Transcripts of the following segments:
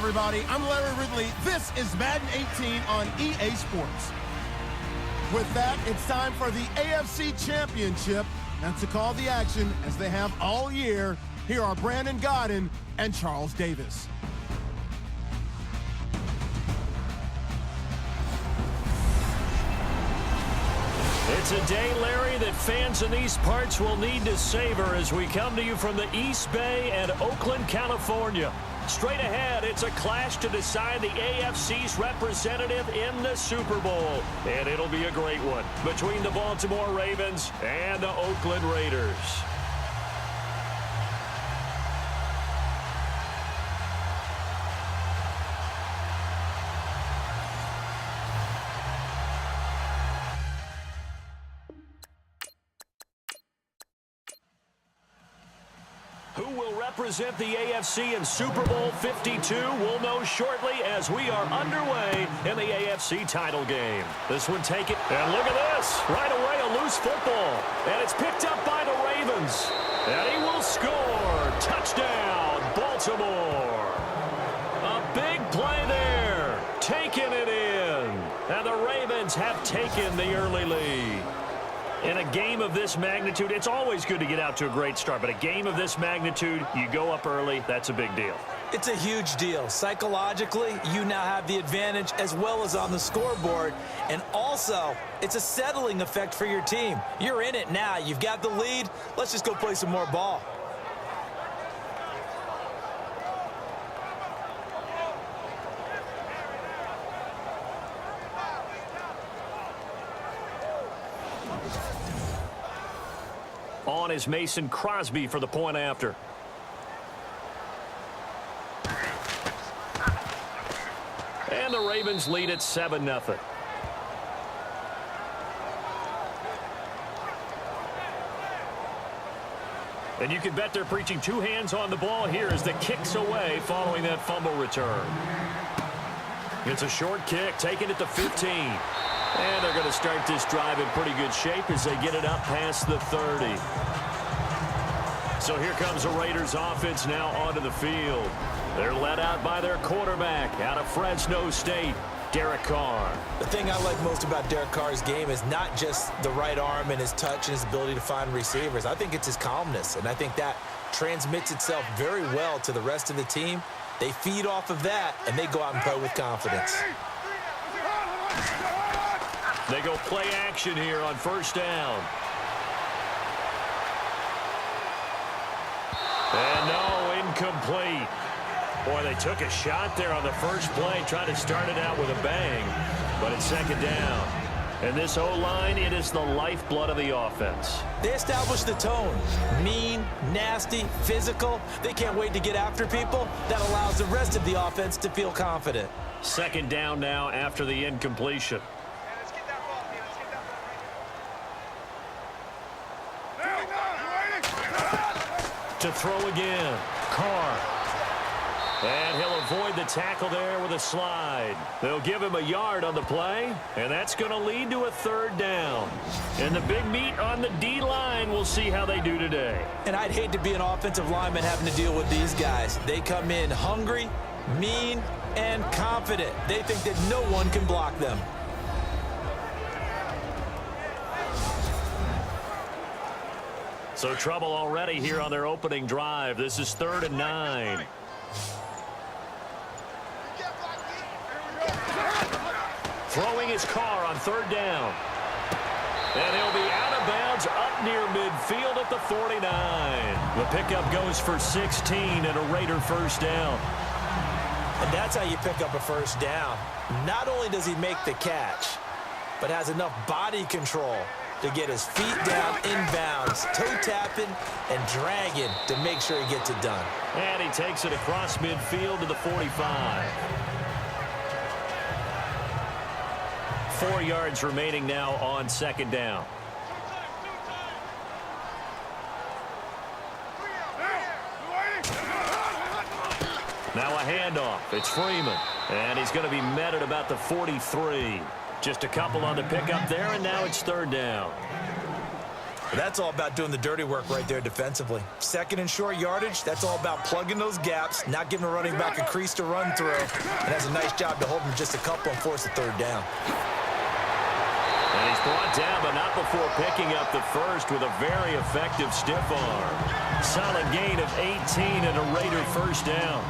everybody. I'm Larry Ridley. This is Madden 18 on EA Sports. With that, it's time for the AFC Championship. And to call the action, as they have all year, here are Brandon Godden and Charles Davis. It's a day, Larry, that fans in these parts will need to savor as we come to you from the East Bay and Oakland, California. Straight ahead, it's a clash to decide the AFC's representative in the Super Bowl. And it'll be a great one between the Baltimore Ravens and the Oakland Raiders. Who will represent the AFC in Super Bowl 52? We'll know shortly as we are underway in the AFC title game. This one taken, and look at this. Right away, a loose football. And it's picked up by the Ravens. And he will score. Touchdown, Baltimore. A big play there. Taking it in. And the Ravens have taken the early lead. In a game of this magnitude, it's always good to get out to a great start, but a game of this magnitude, you go up early, that's a big deal. It's a huge deal. Psychologically, you now have the advantage as well as on the scoreboard, and also, it's a settling effect for your team. You're in it now. You've got the lead. Let's just go play some more ball. On is Mason Crosby for the point after. And the Ravens lead at 7-0. And you can bet they're preaching two hands on the ball here as the kick's away following that fumble return. It's a short kick, taking it to 15. And they're going to start this drive in pretty good shape as they get it up past the 30. So here comes the Raiders offense now onto the field. They're led out by their quarterback out of Fresno State, Derek Carr. The thing I like most about Derek Carr's game is not just the right arm and his touch and his ability to find receivers. I think it's his calmness, and I think that transmits itself very well to the rest of the team. They feed off of that, and they go out and play with confidence. They go play action here on first down. And no, incomplete. Boy, they took a shot there on the first play, trying to start it out with a bang, but it's second down. And this O-line, it is the lifeblood of the offense. They established the tone. Mean, nasty, physical. They can't wait to get after people. That allows the rest of the offense to feel confident. Second down now after the incompletion. To throw again, Carr. And he'll avoid the tackle there with a slide. They'll give him a yard on the play, and that's going to lead to a third down. And the big meat on the D-line, we'll see how they do today. And I'd hate to be an offensive lineman having to deal with these guys. They come in hungry, mean, and confident. They think that no one can block them. So trouble already here on their opening drive. This is 3rd and 9. Throwing his Carr on 3rd down. And he'll be out of bounds up near midfield at the 49. The pickup goes for 16 and a Raider first down. And that's how you pick up a first down. Not only does he make the catch, but has enough body control to get his feet down inbounds, toe tapping and dragging to make sure he gets it done. And he takes it across midfield to the 45. 4 yards remaining now on second down. Now a handoff. It's Freeman. And he's going to be met at about the 43. Just a couple on the pickup there, and now it's 3rd down. But that's all about doing the dirty work right there defensively. Second and short yardage, that's all about plugging those gaps, not giving a running back a crease to run through, and has a nice job to hold him just a couple and force a third down. And he's brought down, but not before picking up the first with a very effective stiff arm. Solid gain of 18 and a Raider first down.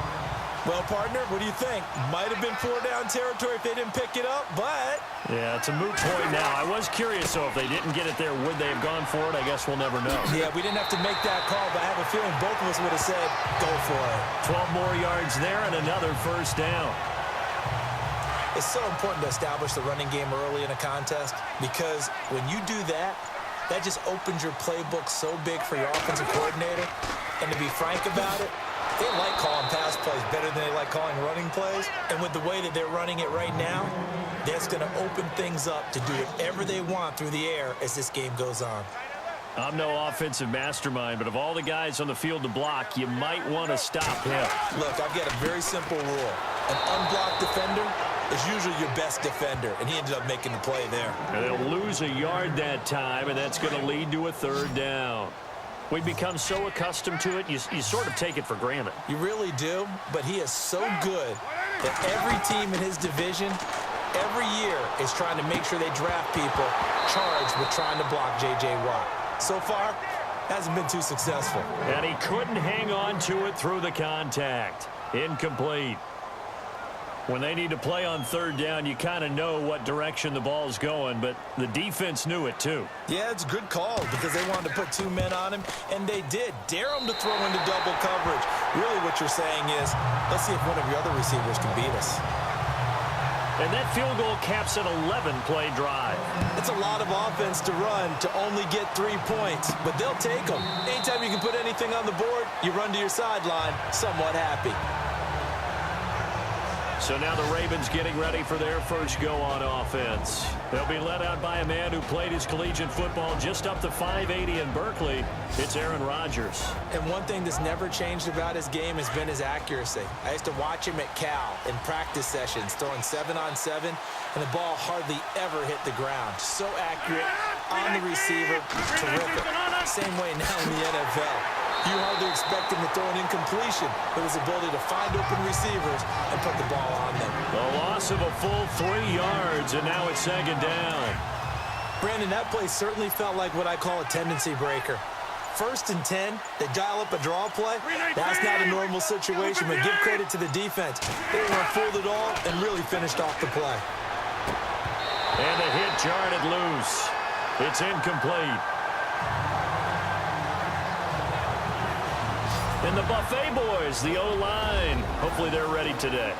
Well, partner, what do you think? Might have been 4-down territory if they didn't pick it up, but... Yeah, it's a moot point now. I was curious, though, if they didn't get it there, would they have gone for it? I guess we'll never know. Yeah, we didn't have to make that call, but I have a feeling both of us would have said, go for it. 12 more yards there and another first down. It's so important to establish the running game early in a contest because when you do that, that just opens your playbook so big for your offensive coordinator. And to be frank about it, they like calling pass plays better than they like calling running plays. And with the way that they're running it right now, that's going to open things up to do whatever they want through the air as this game goes on. I'm no offensive mastermind, but of all the guys on the field to block, you might want to stop him. Look, I've got a very simple rule. An unblocked defender is usually your best defender, and he ended up making the play there. And they'll lose a yard that time, and that's going to lead to a third down. We've become so accustomed to it, you sort of take it for granted. You really do, but he is so good that every team in his division every year is trying to make sure they draft people charged with trying to block J.J. Watt. So far, hasn't been too successful. And he couldn't hang on to it through the contact. Incomplete. When they need to play on third down, you kind of know what direction the ball's going, but the defense knew it too. Yeah, it's a good call because they wanted to put two men on him, and they did. Dare him to throw into double coverage. Really what you're saying is, let's see if one of your other receivers can beat us. And that field goal caps an 11-play drive. It's a lot of offense to run to only get 3 points, but they'll take them. Anytime you can put anything on the board, you run to your sideline somewhat happy. So now the Ravens getting ready for their first go on offense. They'll be led out by a man who played his collegiate football just up to 580 in Berkeley. It's Aaron Rodgers. And one thing that's never changed about his game has been his accuracy. I used to watch him at Cal in practice sessions, throwing 7-on-7, and the ball hardly ever hit the ground. So accurate on the receiver, terrific. Same way now in the NFL. You hardly expect him to throw an incompletion, but his ability to find open receivers and put the ball on them. The loss of a full 3 yards, and now it's second down. Brandon, that play certainly felt like what I call a tendency breaker. 1st and 10, they dial up a draw play. That's not a normal situation, but give credit to the defense. They weren't fooled at all and really finished off the play. And the hit jarred it loose. It's incomplete. And the Buffet boys, the O-line, hopefully they're ready today.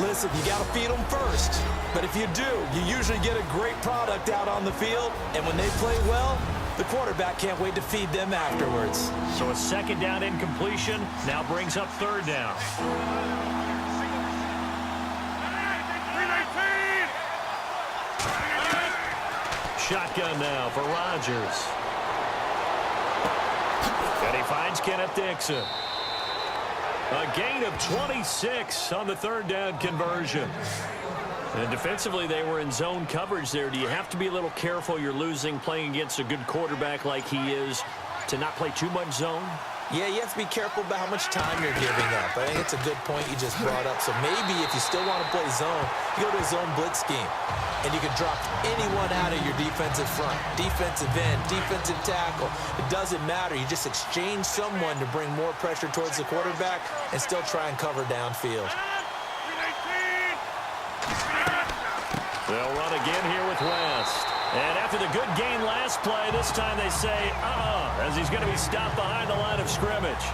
Listen, you got to feed them first. But if you do, you usually get a great product out on the field. And when they play well, the quarterback can't wait to feed them afterwards. So a second down incompletion now brings up third down. Shotgun now for Rodgers. And he finds Kenneth Dixon. A gain of 26 on the third down conversion. And defensively, they were in zone coverage there. Do you have to be a little careful? You're losing playing against a good quarterback like he is to not play too much zone? Yeah, you have to be careful about how much time you're giving up. I think it's a good point you just brought up. So maybe if you still want to play zone, you go to a zone blitz scheme. And you can drop anyone out of your defensive front. Defensive end, defensive tackle. It doesn't matter. You just exchange someone to bring more pressure towards the quarterback and still try and cover downfield. They'll run again here with West. And after the good gain last play, this time they say, as he's going to be stopped behind the line of scrimmage.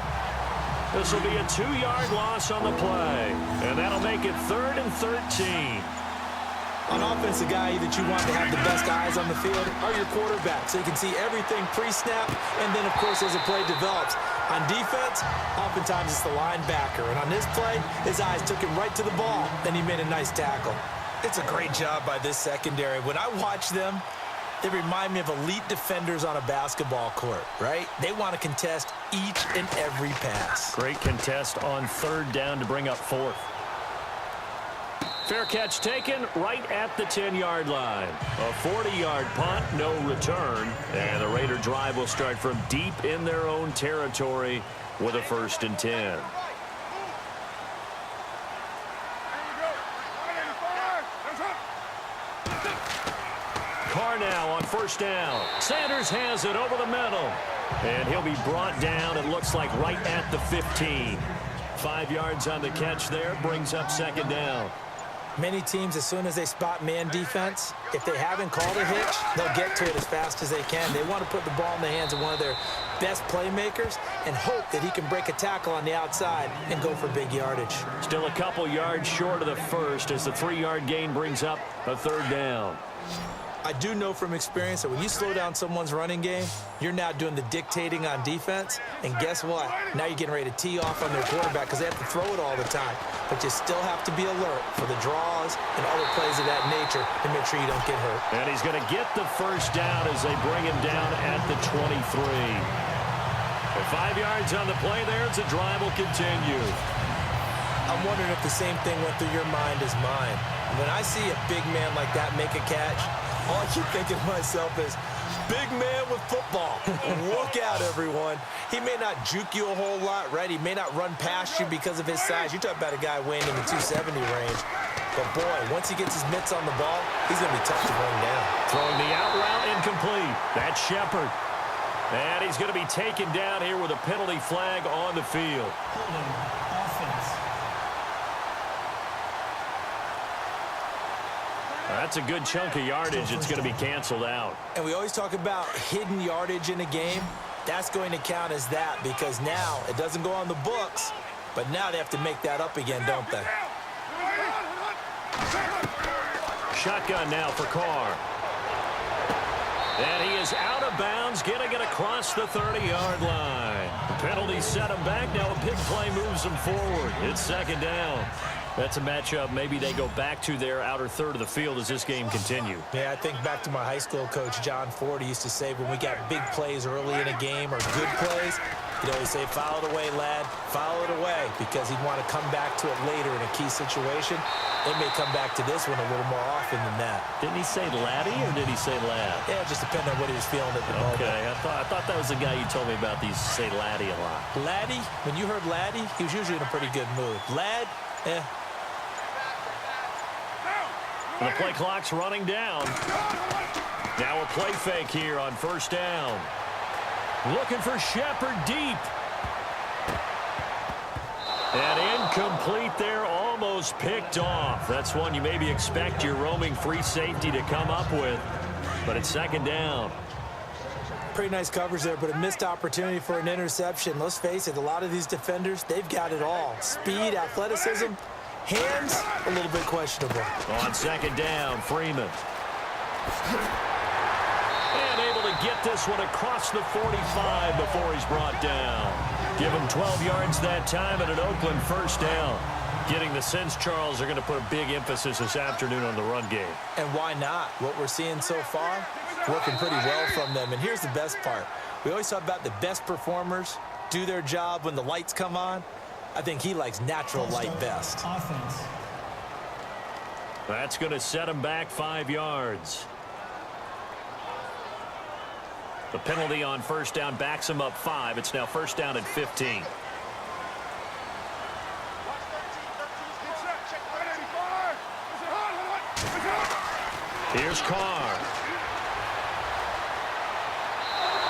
This will be a 2-yard loss on the play. And that'll make it 3rd and 13. On offense, the guy that you want to have the best eyes on the field are your quarterback, so you can see everything pre-snap, and then, of course, as the play develops. On defense, oftentimes it's the linebacker, and on this play, his eyes took him right to the ball, and he made a nice tackle. It's a great job by this secondary. When I watch them, they remind me of elite defenders on a basketball court, right? They want to contest each and every pass. Great contest on third down to bring up fourth. Fair catch taken right at the 10-yard line. A 40-yard punt, no return. And the Raider drive will start from deep in their own territory with a 1st and 10. Carr now on 1st down. Sanders has it over the middle. And he'll be brought down, it looks like, right at the 15. 5 yards on the catch there, brings up 2nd down. Many teams, as soon as they spot man defense, if they haven't called a hitch, they'll get to it as fast as they can. They want to put the ball in the hands of one of their best playmakers and hope that he can break a tackle on the outside and go for big yardage. Still a couple yards short of the 1st as the 3-yard gain brings up a 3rd down. I do know from experience that when you slow down someone's running game, you're now doing the dictating on defense. And guess what? Now you're getting ready to tee off on their quarterback because they have to throw it all the time. But you still have to be alert for the draws and other plays of that nature to make sure you don't get hurt. And he's going to get the 1st down as they bring him down at the 23. 5 yards on the play there as the drive will continue. I'm wondering if the same thing went through your mind as mine. When I see a big man like that make a catch, all I keep thinking to myself is, big man with football. Look out, everyone. He may not juke you a whole lot, right? He may not run past you because of his size. You're talking about a guy weighing in the 270 range. But, boy, once he gets his mitts on the ball, he's going to be tough to bring down. Throwing the out route incomplete. That's Shepard. And he's going to be taken down here with a penalty flag on the field. That's a good chunk of yardage. It's going to be canceled out. And we always talk about hidden yardage in a game. That's going to count as that because now it doesn't go on the books, but now they have to make that up again, don't they? Shotgun now for Carr. And he is out of bounds, getting it across the 30-yard line. The penalty set him back. Now a big play moves him forward. It's 2nd down. That's a matchup maybe they go back to their outer third of the field as this game continues. Yeah, I think back to my high school coach, John Ford. He used to say when we got big plays early in a game or good plays, he'd always say, foul it away, lad, foul it away, because he'd want to come back to it later in a key situation. They may come back to this one a little more often than that. Didn't he say laddie or did he say lad? Yeah, it just depended on what he was feeling at the moment. Okay, I thought that was the guy you told me about. He used to say laddie a lot. Laddie, when you heard laddie, he was usually in a pretty good mood. Lad, The play clock's running down. Now a play fake here on 1st down. Looking for Shepard deep. And incomplete there, almost picked off. That's one you maybe expect your roaming free safety to come up with. But it's 2nd down. Pretty nice coverage there, but a missed opportunity for an interception. Let's face it, a lot of these defenders, they've got it all. Speed, athleticism, hands, a little bit questionable. On 2nd down, Freeman. And able to get this one across the 45 before he's brought down. Give him 12 yards that time and an Oakland 1st down. Getting the sense, Charles, are going to put a big emphasis this afternoon on the run game. And why not? What we're seeing so far, working pretty well from them. And here's the best part. We always talk about the best performers do their job when the lights come on. I think he likes natural light best. Offense. That's going to set him back 5 yards. The penalty on 1st down backs him up 5. It's now 1st down and 15. Here's Carr.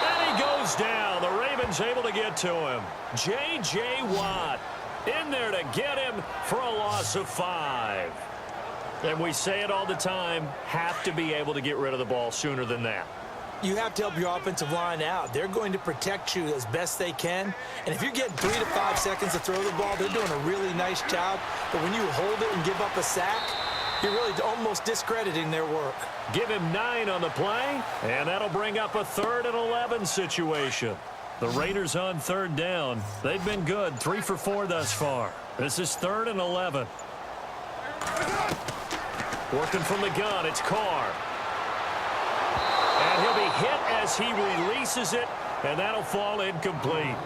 And he goes down. The Ravens able to get to him. J.J. Watt in there to get him for a loss of 5. And we say it all the time, have to be able to get rid of the ball sooner than that. You have to help your offensive line out. They're going to protect you as best they can. And if you're getting 3 to 5 seconds to throw the ball, they're doing a really nice job. But when you hold it and give up a sack, you're really almost discrediting their work. Give him 9 on the play, and that'll bring up a 3rd and 11 situation. The Raiders on 3rd down. They've been good, 3 for 4 thus far. This is 3rd and 11. Working from the gun, it's Carr. And he'll be hit as he releases it, and that'll fall incomplete.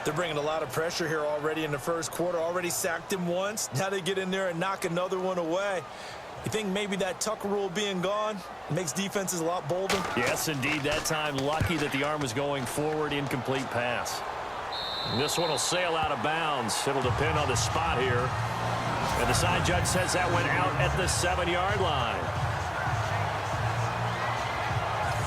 They're bringing a lot of pressure here already in the first quarter. Already sacked him once. Now they get in there and knock another one away. You think maybe that Tucker rule being gone makes defenses a lot bolder? Yes, indeed. That time, lucky that the arm was going forward. Incomplete pass. And this one will sail out of bounds. It'll depend on the spot here. And the side judge says that went out at the 7-yard line.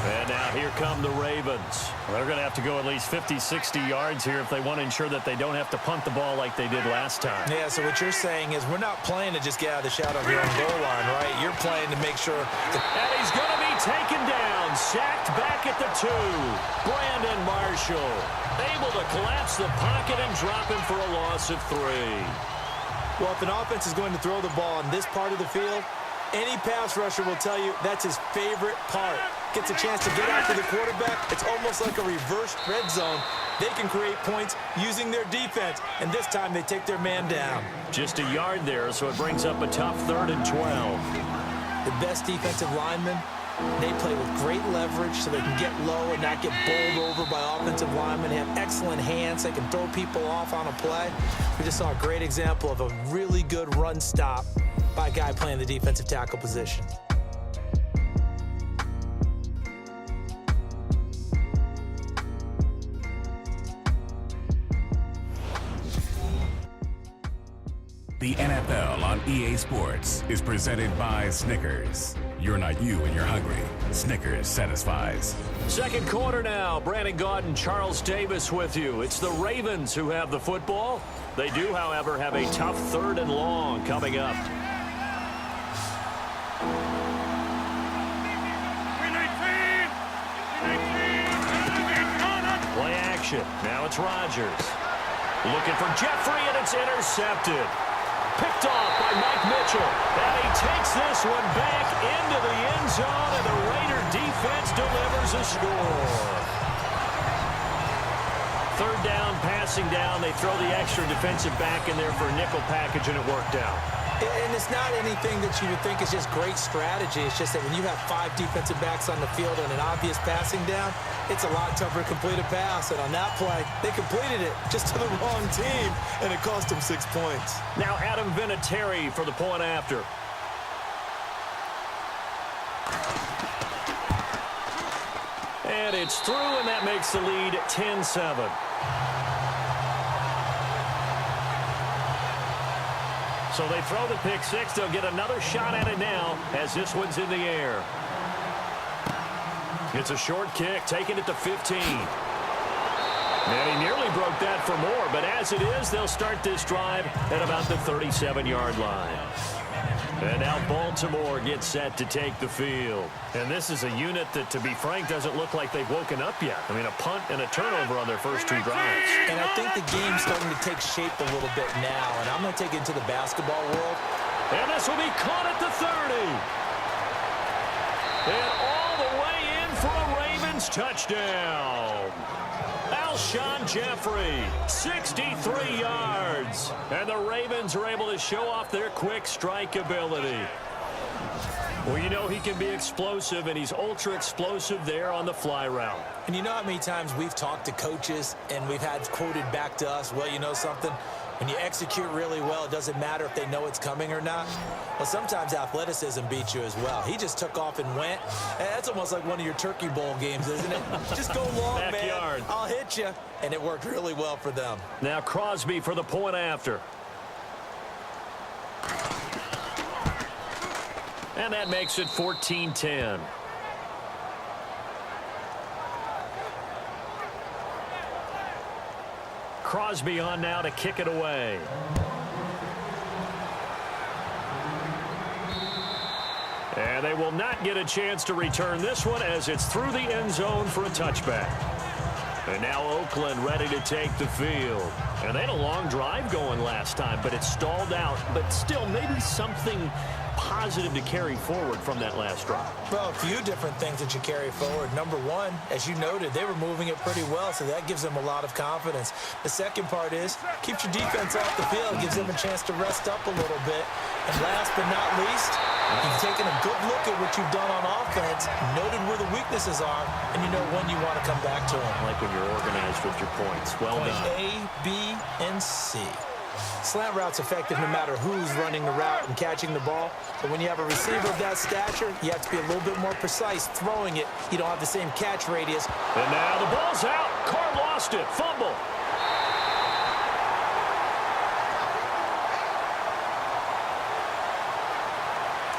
And now here come the Ravens. They're going to have to go at least 50, 60 yards here if they want to ensure that they don't have to punt the ball like they did last time. Yeah, so what you're saying is we're not playing to just get out of the shadow of your own goal line, right? You're playing to make sure. And he's going to be taken down. Sacked back at the 2. Brandon Marshall able to collapse the pocket and drop him for a loss of 3. Well, if an offense is going to throw the ball in this part of the field, any pass rusher will tell you that's his favorite part. Gets a chance to get after the quarterback. It's almost like a reverse red zone. They can create points using their defense, and this time they take their man down. Just a yard there, so it brings up a tough 3rd and 12. The best defensive linemen, they play with great leverage so they can get low and not get bowled over by offensive linemen. They have excellent hands. They can throw people off on a play. We just saw a great example of a really good run stop by a guy playing the defensive tackle position. The NFL on EA Sports is presented by Snickers. You're not you when you're hungry. Snickers satisfies. Second quarter now. Brandon Gaudin and Charles Davis with you. It's the Ravens who have the football. They do, however, have a tough 3rd and long coming up. Play action. Now it's Rodgers. Looking for Jeffrey, and it's intercepted. Picked off by Mike Mitchell. And he takes this one back into the end zone, and the Raider defense delivers a score. 3rd down, passing down. They throw the extra defensive back in there for a nickel package, and it worked out. And it's not anything that you would think is just great strategy. It's just that when you have 5 defensive backs on the field and an obvious passing down, it's a lot tougher to complete a pass. And on that play, they completed it just to the wrong team, and it cost them 6 points. Now Adam Vinatieri for the point after. And it's through, and that makes the lead 10-7. So they throw the pick 6. They'll get another shot at it now as this one's in the air. It's a short kick, taking it to 15. And he nearly broke that for more, but as it is, they'll start this drive at about the 37-yard line. And now Baltimore gets set to take the field. And this is a unit that, to be frank, doesn't look like they've woken up yet. I mean, a punt and a turnover on their first 2 drives. And I think the game's starting to take shape a little bit now, and I'm going to take it into the basketball world. And this will be caught at the 30. And all the way in for a Ravens touchdown. Alshon Jeffrey, 63 yards. And the Ravens are able to show off their quick strike ability. Well, you know he can be explosive, and he's ultra-explosive there on the fly route. And you know how many times we've talked to coaches, and we've had quoted back to us, well, you know something? When you execute really well, it doesn't matter if they know it's coming or not. Well, sometimes athleticism beats you as well. He just took off and went. And that's almost like one of your Turkey Bowl games, isn't it? Just go long, Backyard. man. I'll hit you. And it worked really well for them. Now Crosby for the point after. And that makes it 14-10. Crosby on now to kick it away. And they will not get a chance to return this one as it's through the end zone for a touchback. And now Oakland ready to take the field. And they had a long drive going last time, but it stalled out. But still, maybe something positive to carry forward from that last drive. Well, a few different things that you carry forward. Number one, as you noted, they were moving it pretty well, so that gives them a lot of confidence. The second part is, keeps your defense off the field, gives them a chance to rest up a little bit. And last but not least, You've taken a good look at what you've done on offense, noted where the weaknesses are, and you know when you want to come back to them. Like when you're organized with your points. Well Point done. A, B, and C. Slant route's effective no matter who's running the route and catching the ball. But when you have a receiver of that stature, you have to be a little bit more precise throwing it. You don't have the same catch radius. And now the ball's out. Carr lost it. Fumble.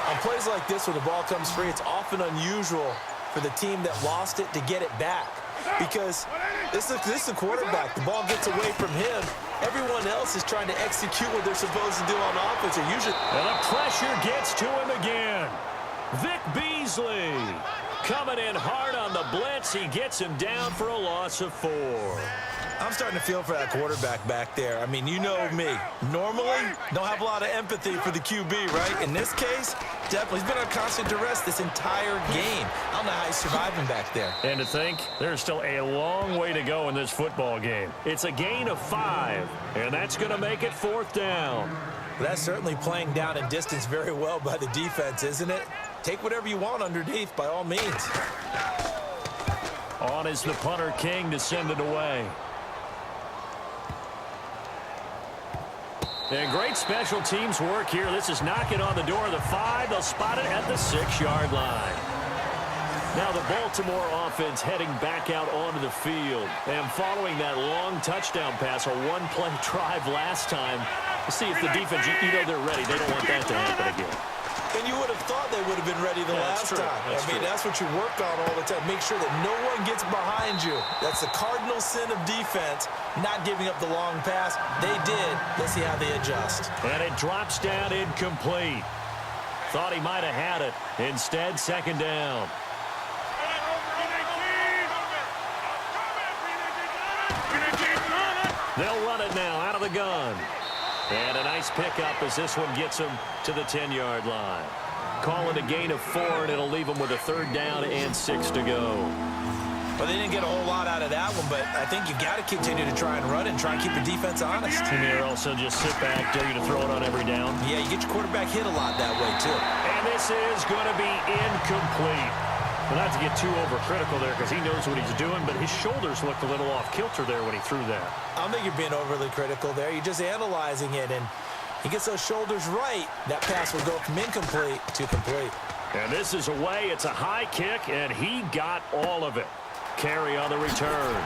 On plays like this, when the ball comes free, it's often unusual for the team that lost it to get it back. Because this is a quarterback. The ball gets away from him. Everyone else is trying to execute what they're supposed to do on offense. And the pressure gets to him again. Vic Beasley coming in hard on the blitz. He gets him down for a loss of 4. I'm starting to feel for that quarterback back there. I mean, you know me. Normally, don't have a lot of empathy for the QB, right? In this case, definitely. He's been on constant duress this entire game. I don't know how he's surviving back there. And to think, there's still a long way to go in this football game. It's a gain of 5, and that's going to make it 4th down. That's certainly playing down in distance very well by the defense, isn't it? Take whatever you want underneath, by all means. On is the punter King to send it away. And great special teams work here. This is knocking on the door of the 5. They'll spot it at the 6-yard line. Now the Baltimore offense heading back out onto the field. And following that long touchdown pass, a one-play drive last time, to see if the defense, you know they're ready. They don't want that to happen again. And you would have thought they would have been ready the last time. That's what you work on all the time. Make sure that no one gets behind you. That's the cardinal sin of defense, not giving up the long pass. They did. Let's see how they adjust. And it drops down incomplete. Thought he might have had it. Instead, 2nd down. They'll run it now out of the gun. And a nice pickup as this one gets him to the 10-yard line. Call it a gain of 4, and it'll leave him with a 3rd down and 6 to go. Well, they didn't get a whole lot out of that one, but I think you got to continue to try and run it and try and keep the defense honest. Or also just sit back, dare you to throw it on every down. Yeah, you get your quarterback hit a lot that way, too. And this is going to be incomplete. Well, not to get too overcritical there because he knows what he's doing, but his shoulders looked a little off kilter there when he threw that. I don't think you're being overly critical there. You're just analyzing it, and he gets those shoulders right. That pass will go from incomplete to complete. And this is away. It's a high kick, and he got all of it. Carry on the return.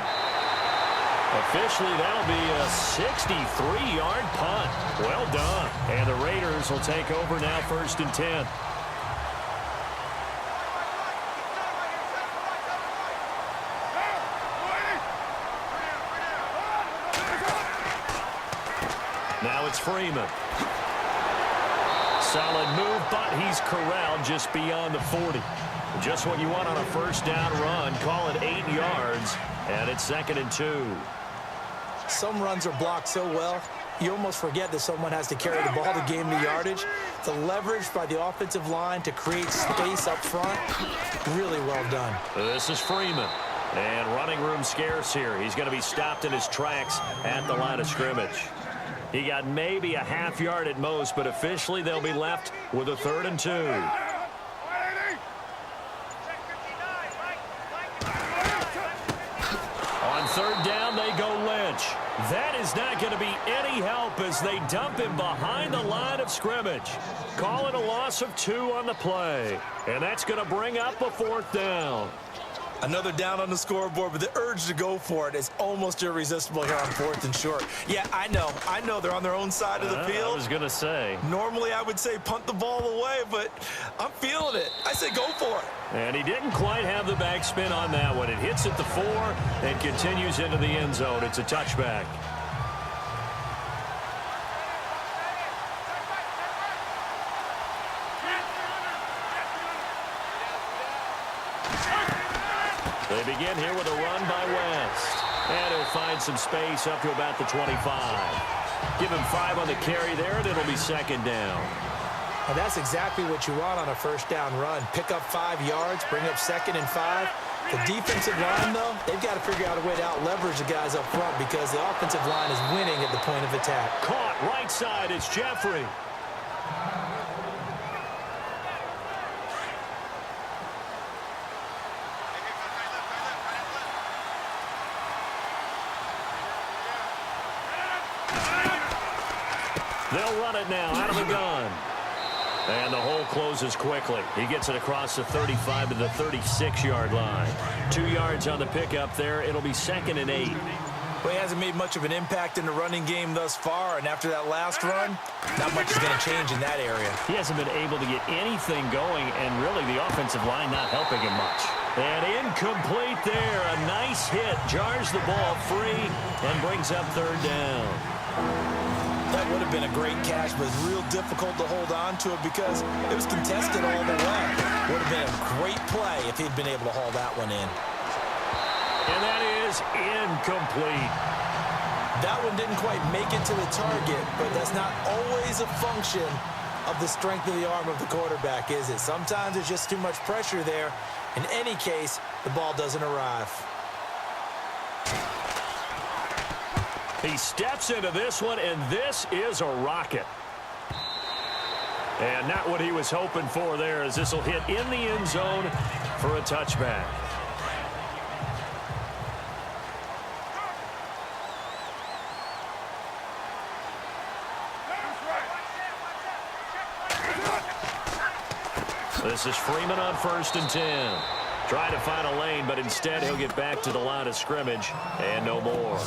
Officially, that'll be a 63-yard punt. Well done. And the Raiders will take over now, 1st and 10. Now it's Freeman. Solid move, but he's corralled just beyond the 40. Just what you want on a 1st down run. Call it 8 yards, and it's 2nd and 2. Some runs are blocked so well, you almost forget that someone has to carry the ball to gain the yardage. The leverage by the offensive line to create space up front, really well done. This is Freeman. And running room scarce here. He's going to be stopped in his tracks at the line of scrimmage. He got maybe a half yard at most, but officially they'll be left with a 3rd and 2. On 3rd down, they go Lynch. That is not going to be any help as they dump him behind the line of scrimmage. Call it a loss of 2 on the play. And that's going to bring up a 4th down. Another down on the scoreboard, but the urge to go for it is almost irresistible here on 4th and short. Yeah, I know they're on their own side of the field. I was going to say. Normally, I would say punt the ball away, but I'm feeling it. I say go for it. And he didn't quite have the backspin on that one. It hits at the 4 and continues into the end zone. It's a touchback. They begin here with a run by West. And he'll find some space up to about the 25. Give him 5 on the carry there, and it'll be 2nd down. And that's exactly what you want on a 1st down run. Pick up 5 yards, bring up 2nd and 5. The defensive line, though, they've got to figure out a way to out-leverage the guys up front because the offensive line is winning at the point of attack. Caught right side, it's Jeffrey. They'll run it now out of the gun. And the hole closes quickly. He gets it across the 35 to the 36-yard line. 2 yards on the pickup there. It'll be 2nd and 8. Well, he hasn't made much of an impact in the running game thus far, and after that last run, not much is going to change in that area. He hasn't been able to get anything going, and really the offensive line not helping him much. And incomplete there. A nice hit. Jars the ball free and brings up 3rd down. That would have been a great catch, but it's real difficult to hold on to it because it was contested all the way. Would have been a great play if he'd been able to haul that one in. And that is incomplete. That one didn't quite make it to the target, but that's not always a function of the strength of the arm of the quarterback, is it? Sometimes there's just too much pressure there. In any case, the ball doesn't arrive. He steps into this one, and this is a rocket. And not what he was hoping for there, as this will hit in the end zone for a touchback. This is Freeman on 1st and 10. Trying to find a lane, but instead he'll get back to the line of scrimmage and no more.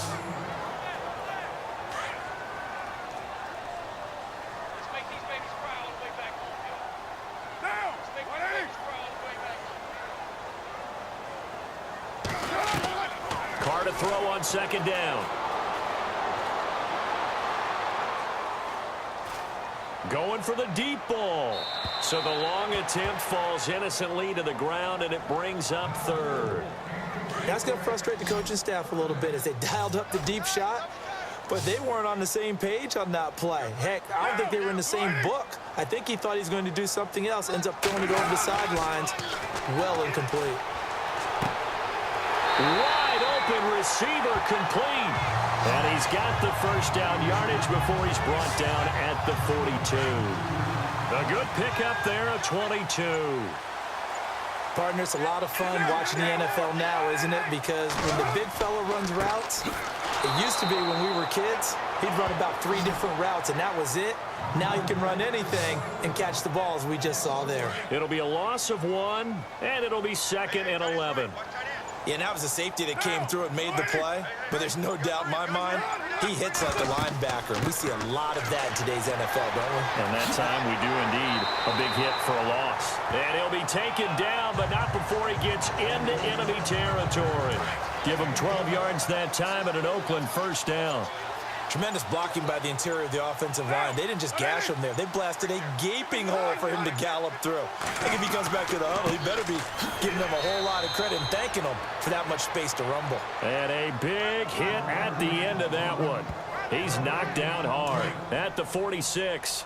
Carr to throw on 2nd down. Going for the deep ball. So the long attempt falls innocently to the ground, and it brings up 3rd. That's going to frustrate the coaching staff a little bit as they dialed up the deep shot, but they weren't on the same page on that play. Heck, I don't think they were in the same book. I think he thought he was going to do something else, ends up throwing it over the sidelines. Well incomplete. Wide open receiver complete. And he's got the 1st down yardage before he's brought down at the 42. A good pickup there, a 22. Partner, it's a lot of fun watching the NFL now, isn't it? Because when the big fella runs routes, it used to be when we were kids, he'd run about 3 different routes, and that was it. Now he can run anything and catch the balls we just saw there. It'll be a loss of 1, and it'll be 2nd and 11. Yeah, and that was a safety that came through and made the play. But there's no doubt in my mind, he hits like a linebacker. We see a lot of that in today's NFL, don't we? And that time we do indeed. A big hit for a loss. And he'll be taken down, but not before he gets into enemy territory. Give him 12 yards that time and an Oakland 1st down. Tremendous blocking by the interior of the offensive line. They didn't just gash him there. They blasted a gaping hole for him to gallop through. I think if he comes back to the huddle, he better be giving them a whole lot of credit and thanking them for that much space to rumble. And a big hit at the end of that one. He's knocked down hard at the 46.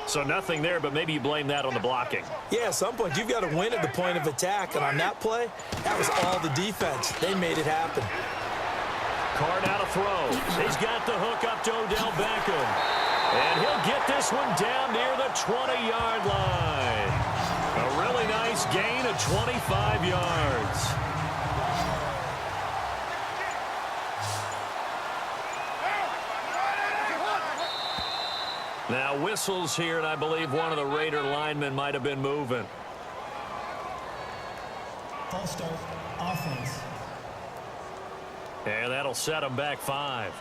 So nothing there, but maybe you blame that on the blocking. Yeah, at some point, you've got to win at the point of attack. And on that play, that was all the defense. They made it happen. Carr now to throw. He's got the hook up to Odell Beckham. And he'll get this one down near the 20-yard line. A really nice gain of 25 yards. Now whistles here, and I believe one of the Raider linemen might have been moving. False start, offense. And that'll set them back 5.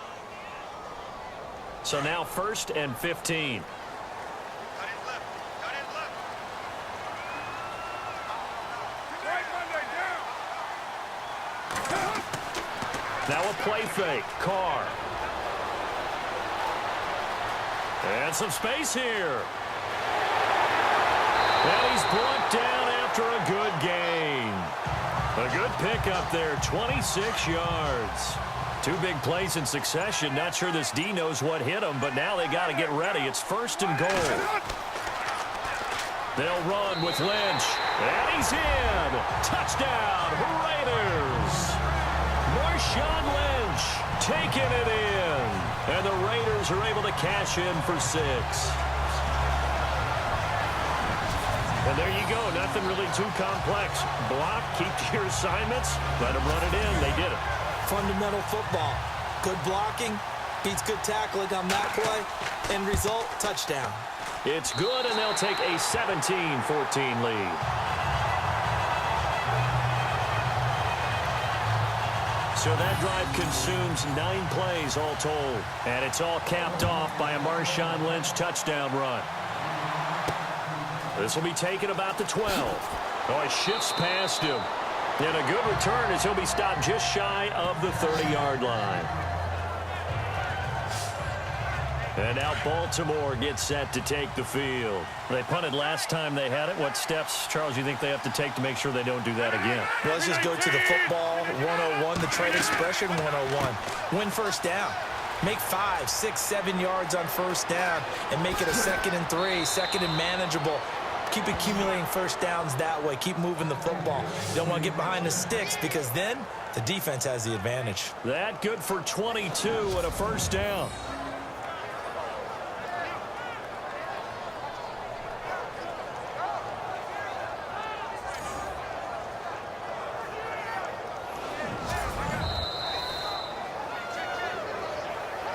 So now 1st and 15. Now a play fake. Carr. And some space here. And he's brought down after a good gain. A good pickup there, 26 yards. 2 big plays in succession. Not sure this D knows what hit him, but now they got to get ready. It's 1st and goal. They'll run with Lynch. And he's in. Touchdown, Raiders. Marshawn Lynch taking it in. And the Raiders are able to cash in for 6. And there you go. Nothing really too complex. Block, keep to your assignments, let them run it in. They did it. Fundamental football. Good blocking, Beats good tackling on that play. End result, touchdown. It's good, and they'll take a 17-14 lead. So that drive consumes 9 plays all told. And it's all capped off by a Marshawn Lynch touchdown run. This will be taken about the 12. Oh, it shifts past him. And a good return as he'll be stopped just shy of the 30-yard line. And now Baltimore gets set to take the field. They punted last time they had it. What steps, Charles, you think they have to take to make sure they don't do that again? Well, let's just go to the football 101, the trade expression 101. Win first down. Make 5, 6, 7 yards on first down and make it a 2nd and 3, 2nd and manageable. Keep accumulating first downs that way. Keep moving the football. You don't want to get behind the sticks because then the defense has the advantage. That good for 22 and a first down.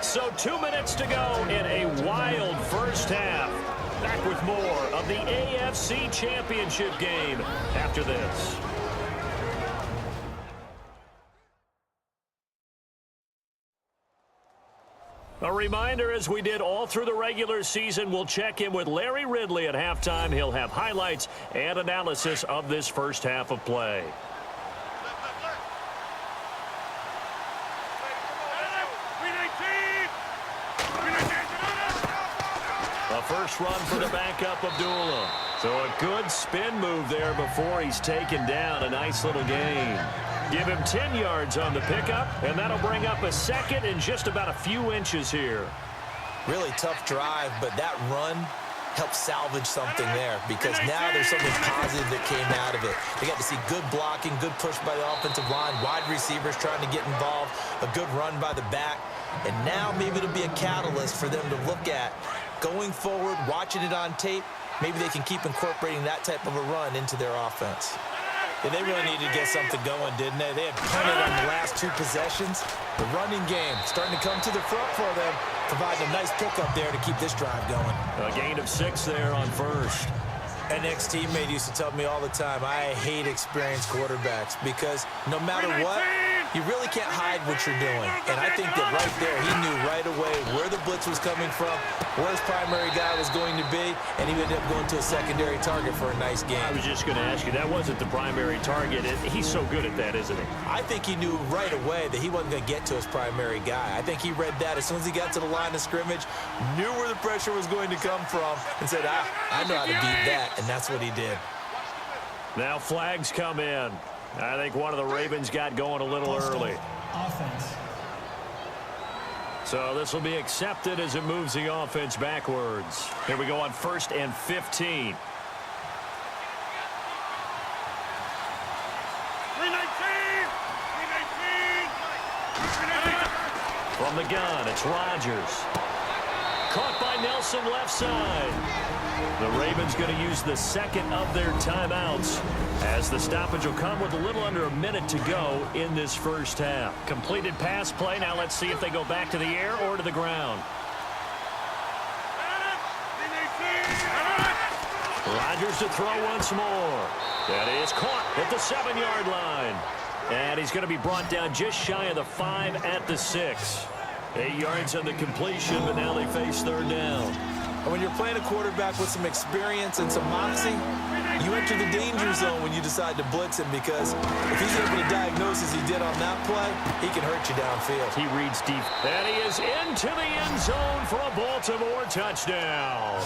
So 2 minutes to go in a wild first half. Back with more of the AFC Championship game after this. A reminder, as we did all through the regular season, we'll check in with Larry Ridley at halftime. He'll have highlights and analysis of this first half of play. First run for the backup, Abdullah. So a good spin move there before he's taken down. A nice little gain. Give him 10 yards on the pickup, and that'll bring up a 2nd and just about a few inches here. Really tough drive, but that run helped salvage something there because now there's something positive that came out of it. They got to see good blocking, good push by the offensive line, wide receivers trying to get involved, a good run by the back, and now maybe it'll be a catalyst for them to look at going forward, watching it on tape. Maybe they can keep incorporating that type of a run into their offense. Yeah, they really needed to get something going, didn't they? They had punted on the last 2 possessions. The running game starting to come to the front for them, providing a nice pickup there to keep this drive going. A gain of 6 there on first. An ex-teammate used to tell me all the time, I hate experienced quarterbacks because no matter what, you really can't hide what you're doing. And I think that right there, he knew right away where the blitz was coming from, where his primary guy was going to be, and he ended up going to a secondary target for a nice game. I was just going to ask you, that wasn't the primary target. He's so good at that, isn't he? I think he knew right away that he wasn't going to get to his primary guy. I think he read that as soon as he got to the line of scrimmage, knew where the pressure was going to come from, and said, I know how to beat that, and that's what he did. Now flags come in. I think one of the Ravens got going a little early. Offense. So this will be accepted as it moves the offense backwards. Here we go on 1st and 15. From the gun, it's Rodgers. Caught by Nelson left side. The Ravens going to use the 2nd of their timeouts as the stoppage will come with a little under a minute to go in this first half. Completed pass play. Now let's see if they go back to the air or to the ground. Rodgers to throw once more. That is caught at the 7-yard line. And he's going to be brought down just shy of the 5 at the 6. 8 yards on the completion, but now they face 3rd down. And when you're playing a quarterback with some experience and some moxie, you enter the danger zone when you decide to blitz him because if he's able to diagnose as he did on that play, he can hurt you downfield. He reads deep. And he is into the end zone for a Baltimore touchdown.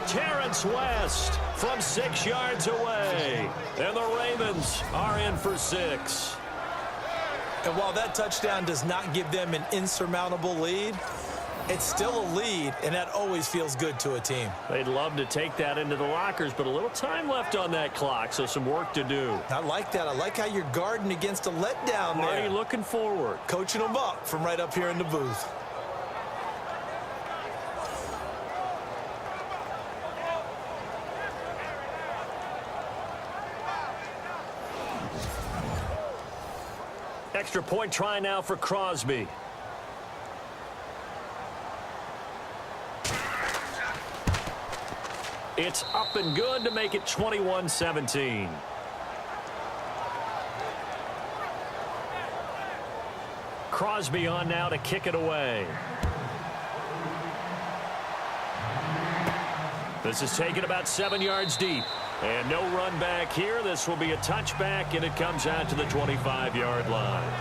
Terrence West from 6 yards away. And the Ravens are in for 6. And while that touchdown does not give them an insurmountable lead, it's still a lead, and that always feels good to a team. They'd love to take that into the lockers, but a little time left on that clock, so some work to do. I like that. I like how you're guarding against a letdown there. Marty looking forward. Coaching them up from right up here in the booth. Extra point try now for Crosby. It's up and good to make it 21-17. Crosby on now to kick it away. This is taken about 7 yards deep. And no run back here. This will be a touchback, and it comes out to the 25-yard line.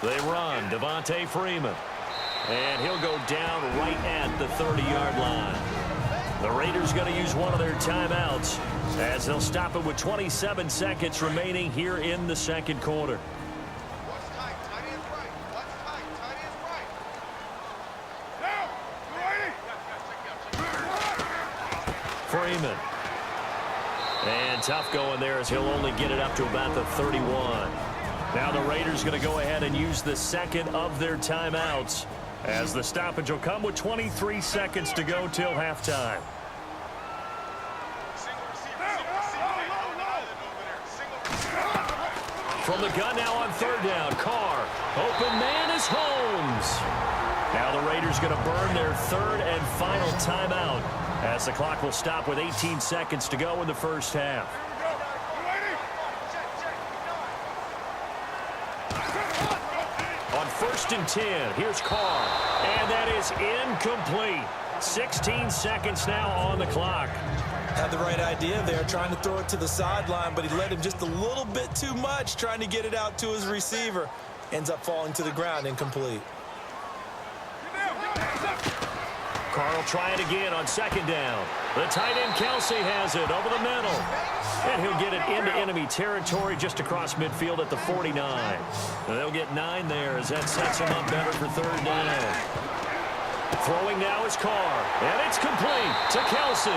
They run Devontae Freeman. And he'll go down right at the 30-yard line. The Raiders going to use one of their timeouts as they'll stop it with 27 seconds remaining here in the second quarter. Freeman. And tough going there as he'll only get it up to about the 31. Now the Raiders going to go ahead and use the second of their timeouts as the stoppage will come with 23 seconds to go till halftime. From the gun now on third down, Carr. Open man is Holmes. Now the Raiders going to burn their third and final timeout as the clock will stop with 18 seconds to go in the first half. On 1st and 10, here's Carr. And that is incomplete. 16 seconds now on the clock. Had the right idea there, trying to throw it to the sideline, but he led him just a little bit too much, trying to get it out to his receiver. Ends up falling to the ground, incomplete. Carr will try it again on second down. The tight end Kelsey has it over the middle. And he'll get it into enemy territory just across midfield at the 49. And they'll get 9 there as that sets him up better for third down. Throwing now is Carr. And it's complete to Kelsey.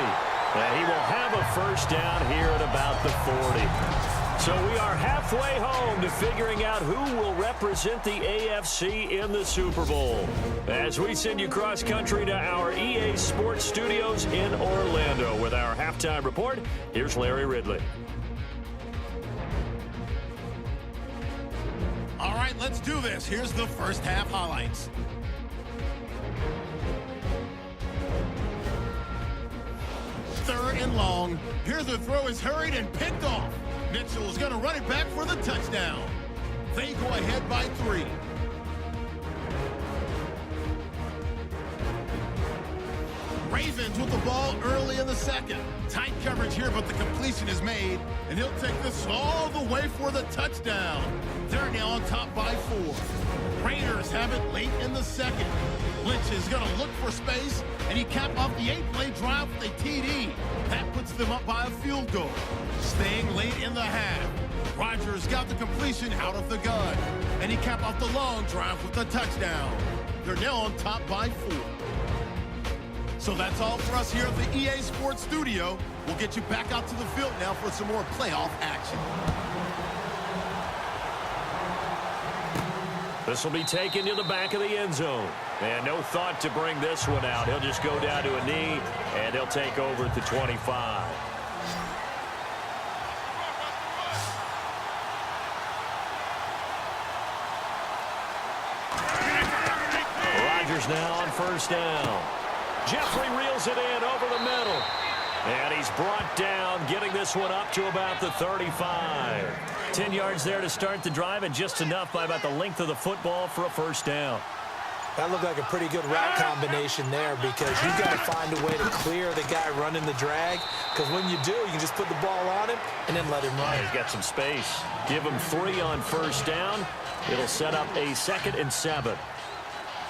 And he will have a first down here at about the 40. So we are halfway home to figuring out who will represent the AFC in the Super Bowl. As we send you cross country to our EA Sports Studios in Orlando with our halftime report, here's Larry Ridley. All right, let's do this. Here's the first half highlights. Third and long. Here the throw is hurried and picked off. Mitchell's going to run it back for the touchdown. They go ahead by 3. Ravens with the ball early in the second. Tight coverage here, but the completion is made, and he'll take this all the way for the touchdown. They're now on top by 4. Raiders have it late in the second. Lynch is going to look for space, and he capped off the 8-play drive with a TD. That puts them up by a field goal. Staying late in the half. Rodgers got the completion out of the gun, and he capped off the long drive with a touchdown. They're now on top by 4. So that's all for us here at the EA Sports Studio. We'll get you back out to the field now for some more playoff action. This will be taken to the back of the end zone. And no thought to bring this one out. He'll just go down to a knee, and he'll take over at the 25. Rodgers now on first down. Jeffrey reels it in over the middle. And he's brought down, getting this one up to about the 35. 10 yards there to start the drive, and just enough by about the length of the football for a first down. That looked like a pretty good route combination there, because you've got to find a way to clear the guy running the drag, because when you do, you can just put the ball on him and then let him run. He's got some space. Give him 3 on first down. It'll set up a 2nd and 7.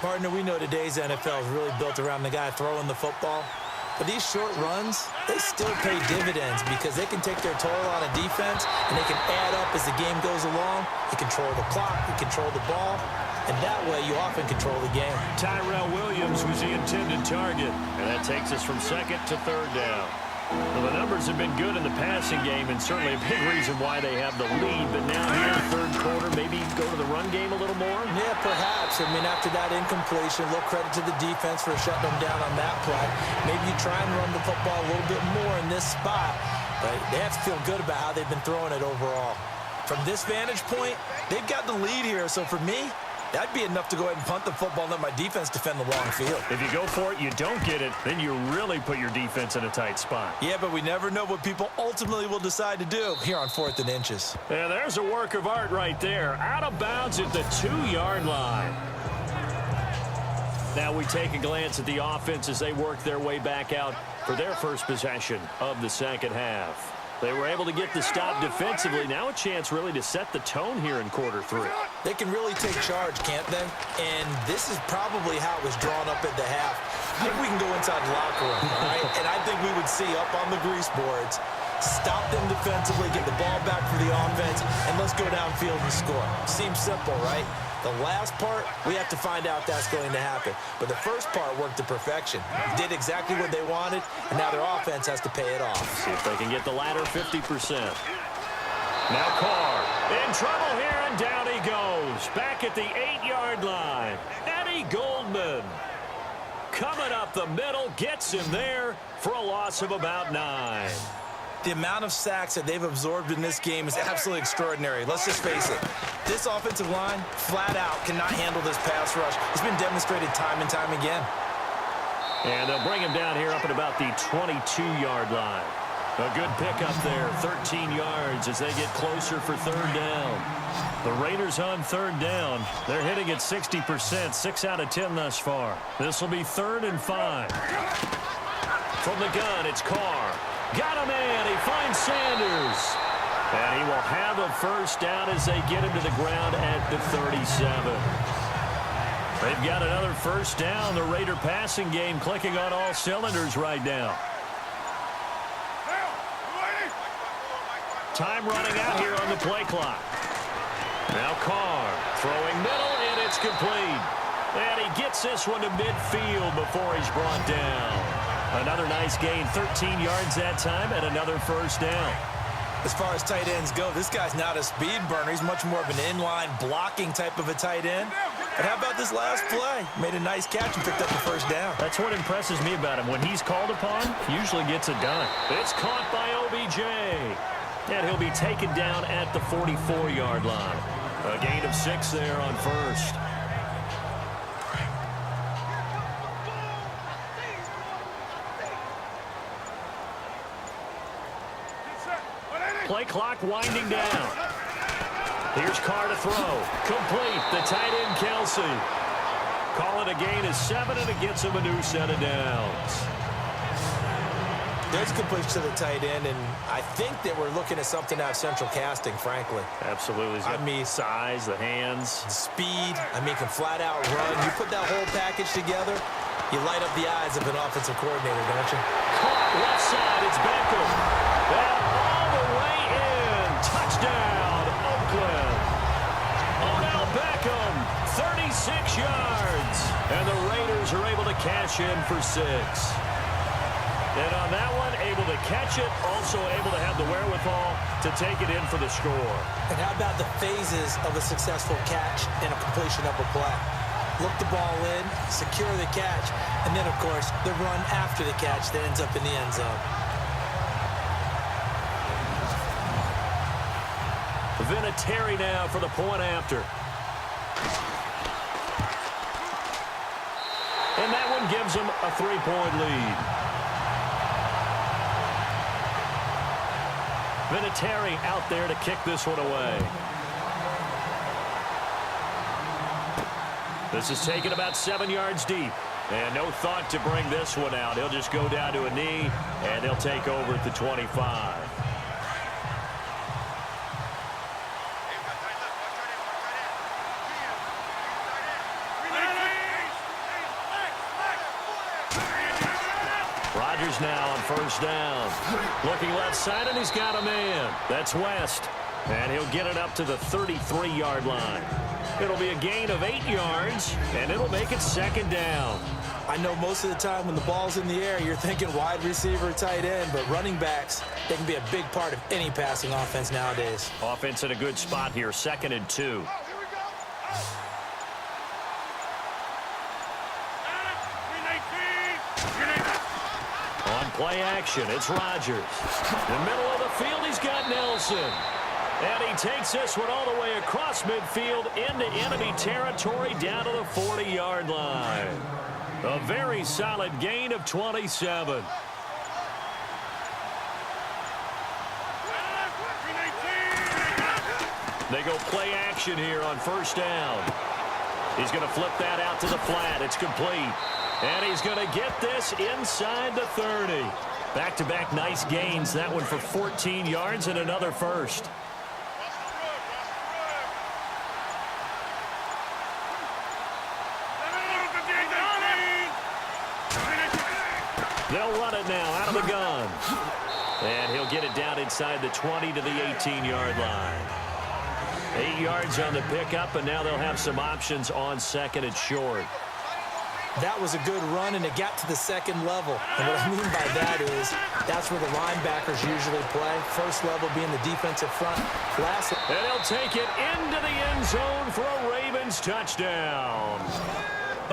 Partner, we know today's NFL is really built around the guy throwing the football. But these short runs, they still pay dividends because they can take their toll on a defense and they can add up as the game goes along. You control the clock, you control the ball, and that way you often control the game. Tyrell Williams was the intended target, and that takes us from 2nd to 3rd down. Well, the numbers have been good in the passing game, and certainly a big reason why they have the lead. But now here in the 3rd quarter, maybe go to the run game a little more? Yeah, perhaps. I mean, after that incompletion, a little credit to the defense for shutting them down on that play. Maybe you try and run the football a little bit more in this spot. but they have to feel good about how they've been throwing it overall. From this vantage point, they've got the lead here, so for me, that'd be enough to go ahead and punt the football and let my defense defend the long field. If you go for it, you don't get it, then you really put your defense in a tight spot. Yeah, but we never know what people ultimately will decide to do here on 4th and inches. Yeah, there's a work of art right there. Out of bounds at the 2-yard line. Now we take a glance at the offense as they work their way back out for their first possession of the second half. They were able to get the stop defensively. Now a chance really to set the tone here in quarter 3. They can really take charge, can't they? And this is probably how it was drawn up at the half. I think we can go inside the locker room, all right? And I think we would see up on the grease boards, stop them defensively, get the ball back for the offense, and let's go downfield and score. Seems simple, right? The last part, we have to find out that's going to happen. But the first part worked to perfection. Did exactly what they wanted, and now their offense has to pay it off. See if they can get the latter 50%. Now Carr in trouble here, and down he goes. Back at the 8-yard line. Eddie Goldman coming up the middle, gets him there for a loss of about 9. The amount of sacks that they've absorbed in this game is absolutely extraordinary. Let's just face it. This offensive line, flat out, cannot handle this pass rush. It's been demonstrated time and time again. And they'll bring him down here up at about the 22-yard line. A good pickup there, 13 yards as they get closer for 3rd down. The Raiders on 3rd down. They're hitting at 60%, 6 out of 10 thus far. This will be 3rd and 5. From the gun, it's Carr. Got a man. He finds Sanders. And he will have a first down as they get him to the ground at the 37. They've got another first down. The Raider passing game clicking on all cylinders right now. Time running out here on the play clock. Now Carr throwing middle, and it's complete. And he gets this one to midfield before he's brought down. Another nice gain, 13 yards that time, and another first down. As far as tight ends go, this guy's not a speed burner. He's much more of an inline blocking type of a tight end. But how about this last play? Made a nice catch and picked up the first down. That's what impresses me about him. When he's called upon, he usually gets it done. It's caught by OBJ. And he'll be taken down at the 44-yard line. A gain of 6 there on first. Play clock winding down. Here's Carr to throw. Complete. The tight end, Kelsey. Call it a gain of 7, and it gets him a new set of downs. There's a good push to the tight end, and I think that we're looking at something out of central casting, frankly. Absolutely. I mean, size, the hands. Speed. I mean, can flat out run. You put that whole package together, you light up the eyes of an offensive coordinator, don't you? Caught left side. It's Beckham. And all the way in. Touchdown, Oakland. Odell Beckham, 36 yards. And the Raiders are able to cash in for 6. And on that one, able to catch it, also able to have the wherewithal to take it in for the score. And how about the phases of a successful catch and a completion of a play? Look the ball in, secure the catch, and then, of course, the run after the catch that ends up in the end zone. Vinatieri now for the point after. And that one gives them a 3-point lead. Vinatieri out there to kick this one away. This is taken about 7 yards deep. And no thought to bring this one out. He'll just go down to a knee, and they'll take over at the 25. Rodgers now on first down. Looking left side, and he's got a man. That's West. And he'll get it up to the 33-yard line. It'll be a gain of 8 yards, and it'll make it 2nd down. I know most of the time when the ball's in the air, you're thinking wide receiver, tight end, but running backs, they can be a big part of any passing offense nowadays. Offense in a good spot here, 2nd and 2. On Play action. It's Rodgers. In the middle of the field, he's got Nelson. And he takes this one all the way across midfield into enemy territory down to the 40-yard line. A very solid gain of 27. They go play action here on first down. He's going to flip that out to the flat. It's complete. And he's going to get this inside the 30. Back-to-back nice gains. That one for 14 yards and another first. They'll run it now out of the gun. And he'll get it down inside the 20 to the 18-yard line. 8 yards on the pickup, and now they'll have some options on second and short. That was a good run, and it got to the second level. And what I mean by that is that's where the linebackers usually play. First level being the defensive front. Last. And he'll take it into the end zone for a Ravens touchdown.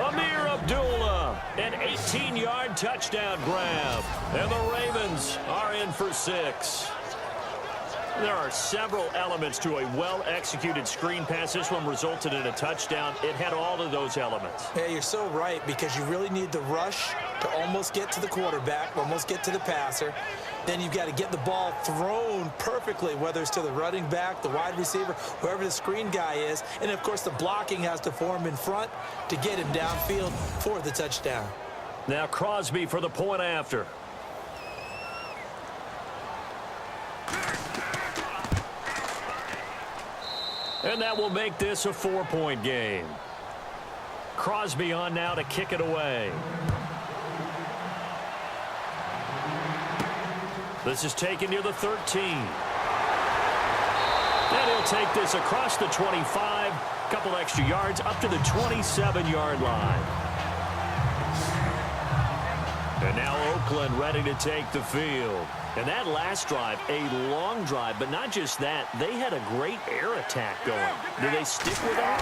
Amir Abdullah, an 18-yard touchdown grab. And the Ravens are in for 6. There are several elements to a well-executed screen pass. This one resulted in a touchdown. It had all of those elements. Yeah, you're so right, because you really need the rush to almost get to the quarterback, almost get to the passer. Then you've got to get the ball thrown perfectly, whether it's to the running back, the wide receiver, whoever the screen guy is. And, of course, the blocking has to form in front to get him downfield for the touchdown. Now Crosby for the point after. And that will make this a 4-point game. Crosby on now to kick it away. This is taken near the 13. And he'll take this across the 25. A couple extra yards up to the 27-yard line. And now Oakland ready to take the field. And that last drive, a long drive, but not just that. They had a great air attack going. Do they stick with that?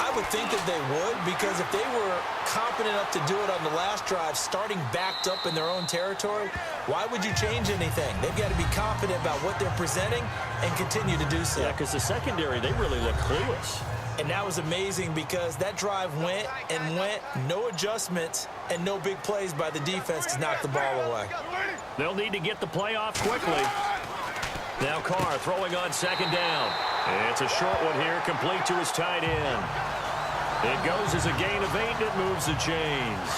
I would think that they would, because if they were confident enough to do it on the last drive, starting backed up in their own territory, why would you change anything? They've got to be confident about what they're presenting and continue to do so. Yeah, because the secondary, they really look clueless. And that was amazing, because that drive went and went, no adjustments and no big plays by the defense to knock the ball away. They'll need to get the play off quickly. Now Carr throwing on second down. It's a short one here, complete to his tight end. It goes as a gain of 8, and it moves the chains.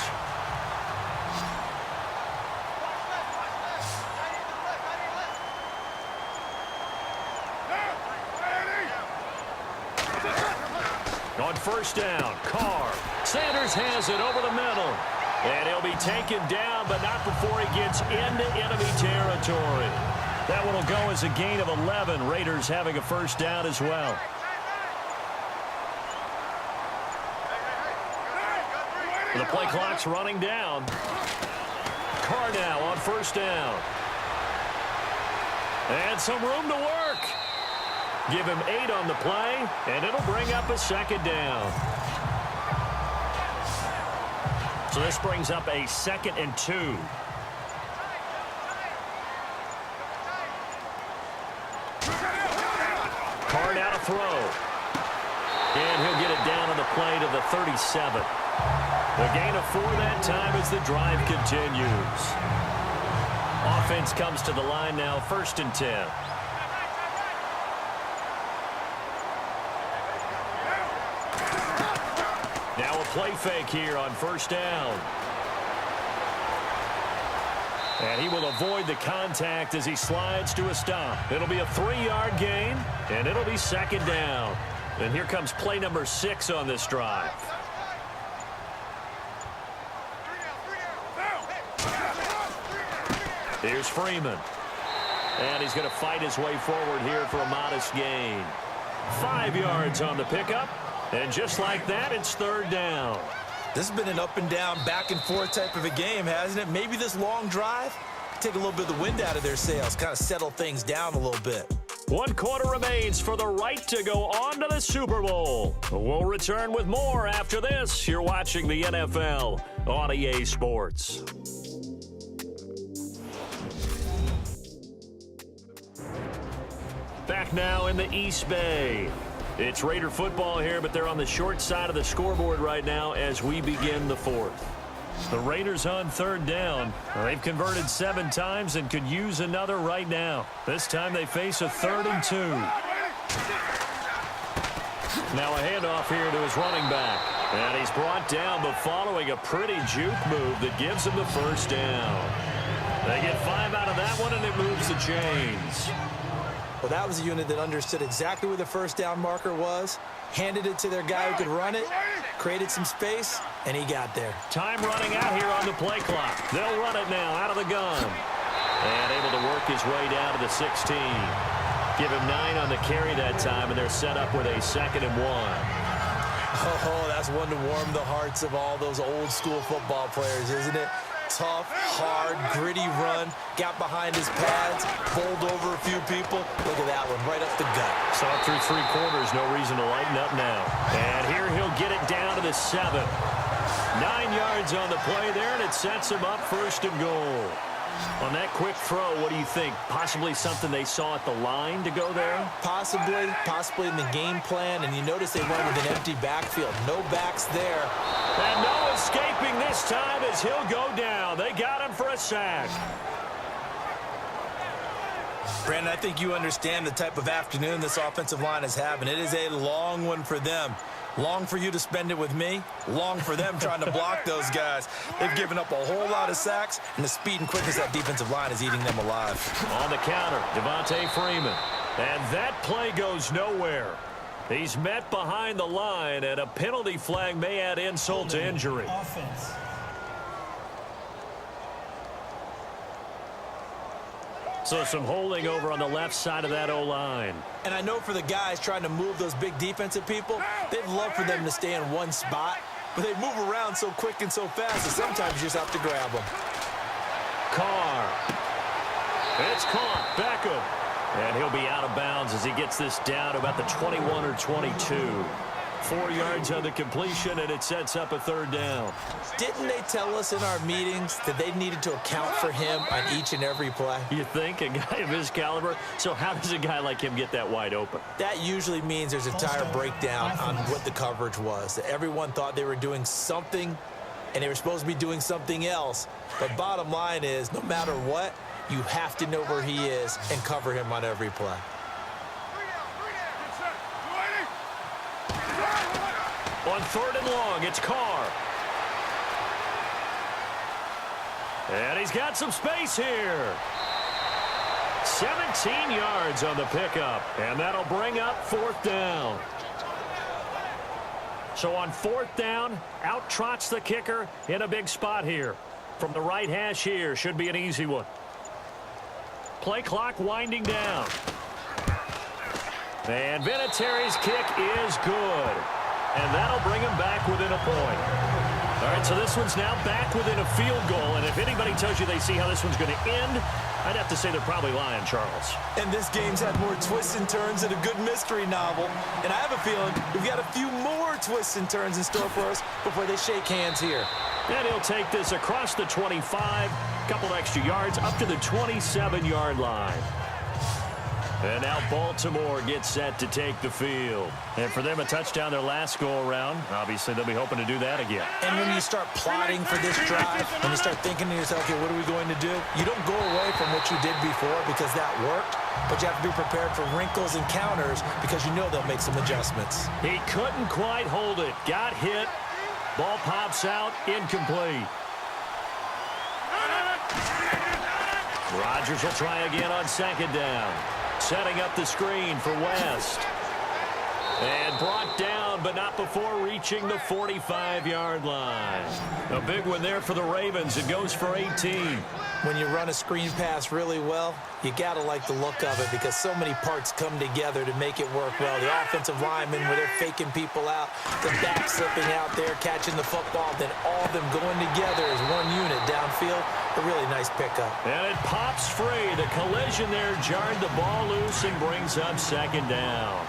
On first down, Carr. Sanders has it over the middle. And he'll be taken down, but not before he gets into enemy territory. That one will go as a gain of 11. Raiders having a first down as well. The play clock's running down. Carr now on first down. And some room to work. Give him 8 on the play, and it'll bring up a second down. So this brings up a 2nd and 2. Carr now to throw. And he'll get it down on the play to the 37. The gain of 4 that time as the drive continues. Offense comes to the line now, 1st and 10. Now a play fake here on first down. And he will avoid the contact as he slides to a stop. It'll be a 3-yard gain, and it'll be 2nd down. And here comes play number 6 on this drive. Here's Freeman. And he's going to fight his way forward here for a modest gain. 5 yards on the pickup. And just like that, it's 3rd down. This has been an up and down, back and forth type of a game, hasn't it? Maybe this long drive take a little bit of the wind out of their sails, kind of settle things down a little bit. 1 quarter remains for the right to go on to the Super Bowl. We'll return with more after this. You're watching the NFL on EA Sports. back now in the East Bay. It's Raider football here, but they're on the short side of the scoreboard right now as we begin the fourth. The Raiders on third down. They've converted 7 times and could use another right now. This time they face a 3rd and 2. Now a handoff here to his running back. And he's brought down, but following a pretty juke move that gives him the first down. They get 5 out of that one, and it moves the chains. Well, that was a unit that understood exactly where the first down marker was, handed it to their guy who could run it, created some space, and he got there. Time running out here on the play clock. They'll run it now out of the gun. And able to work his way down to the 16. Give him 9 on the carry that time, and they're set up with a 2nd and 1. Oh, that's one to warm the hearts of all those old-school football players, isn't it? Tough, hard, gritty run, got behind his pads, bowled over a few people. Look at that one, right up the gut. Saw it through 3 quarters, no reason to lighten up now. And here he'll get it down to the 7. 9 yards on the play there, and it sets him up 1st and goal. On that quick throw, what do you think? Possibly something they saw at the line to go there? Possibly in the game plan, and you notice they run with an empty backfield. No backs there. And no escaping this time as he'll go down. They got him for a sack. Brandon, I think you understand the type of afternoon this offensive line is having. It is a long one for them. Long for you to spend it with me. Long for them trying to block those guys. They've given up a whole lot of sacks, and the speed and quickness of that defensive line is eating them alive. On the counter, Devontae Freeman. And that play goes nowhere. He's met behind the line, and a penalty flag may add insult to injury. Offense. So some holding over on the left side of that O-line. And I know for the guys trying to move those big defensive people, they'd love for them to stay in one spot, but they move around so quick and so fast that sometimes you just have to grab them. Carr. It's caught. Beckham. And he'll be out of bounds as he gets this down to about the 21 or 22. 4 yards on the completion, and it sets up a 3rd down. Didn't they tell us in our meetings that they needed to account for him on each and every play? You think? A guy of his caliber? So how does a guy like him get that wide open? That usually means there's a tire breakdown on what the coverage was. That everyone thought they were doing something, and they were supposed to be doing something else. But bottom line is, no matter what, you have to know where he is and cover him on every play. On 3rd and long, it's Carr. And he's got some space here. 17 yards on the pickup, and that'll bring up 4th down. So on 4th down, out trots the kicker in a big spot here. From the right hash here, should be an easy one. Play clock winding down. And Vinatieri's kick is good. And that'll bring him back within a point. All right, so this one's now back within a field goal. And if anybody tells you they see how this one's going to end, I'd have to say they're probably lying, Charles. And this game's had more twists and turns than a good mystery novel. And I have a feeling we've got a few more twists and turns in store for us before they shake hands here. And he'll take this across the 25, couple extra yards, up to the 27-yard line. And now Baltimore gets set to take the field. And for them, a touchdown their last go-around. Obviously, they'll be hoping to do that again. And when you start plotting for this drive, when you start thinking to yourself, okay, what are we going to do? You don't go away from what you did before because that worked, but you have to be prepared for wrinkles and counters because you know they'll make some adjustments. He couldn't quite hold it. Got hit. Ball pops out. Incomplete. Rodgers will try again on 2nd down. Setting up the screen for West. And brought down, but not before reaching the 45-yard line. A big one there for the Ravens. It goes for 18. When you run a screen pass really well, you got to like the look of it because so many parts come together to make it work well. The offensive linemen, where they're faking people out, the back slipping out there, catching the football, then all of them going together as one unit downfield. A really nice pickup. And it pops free. The collision there jarred the ball loose and brings up 2nd down.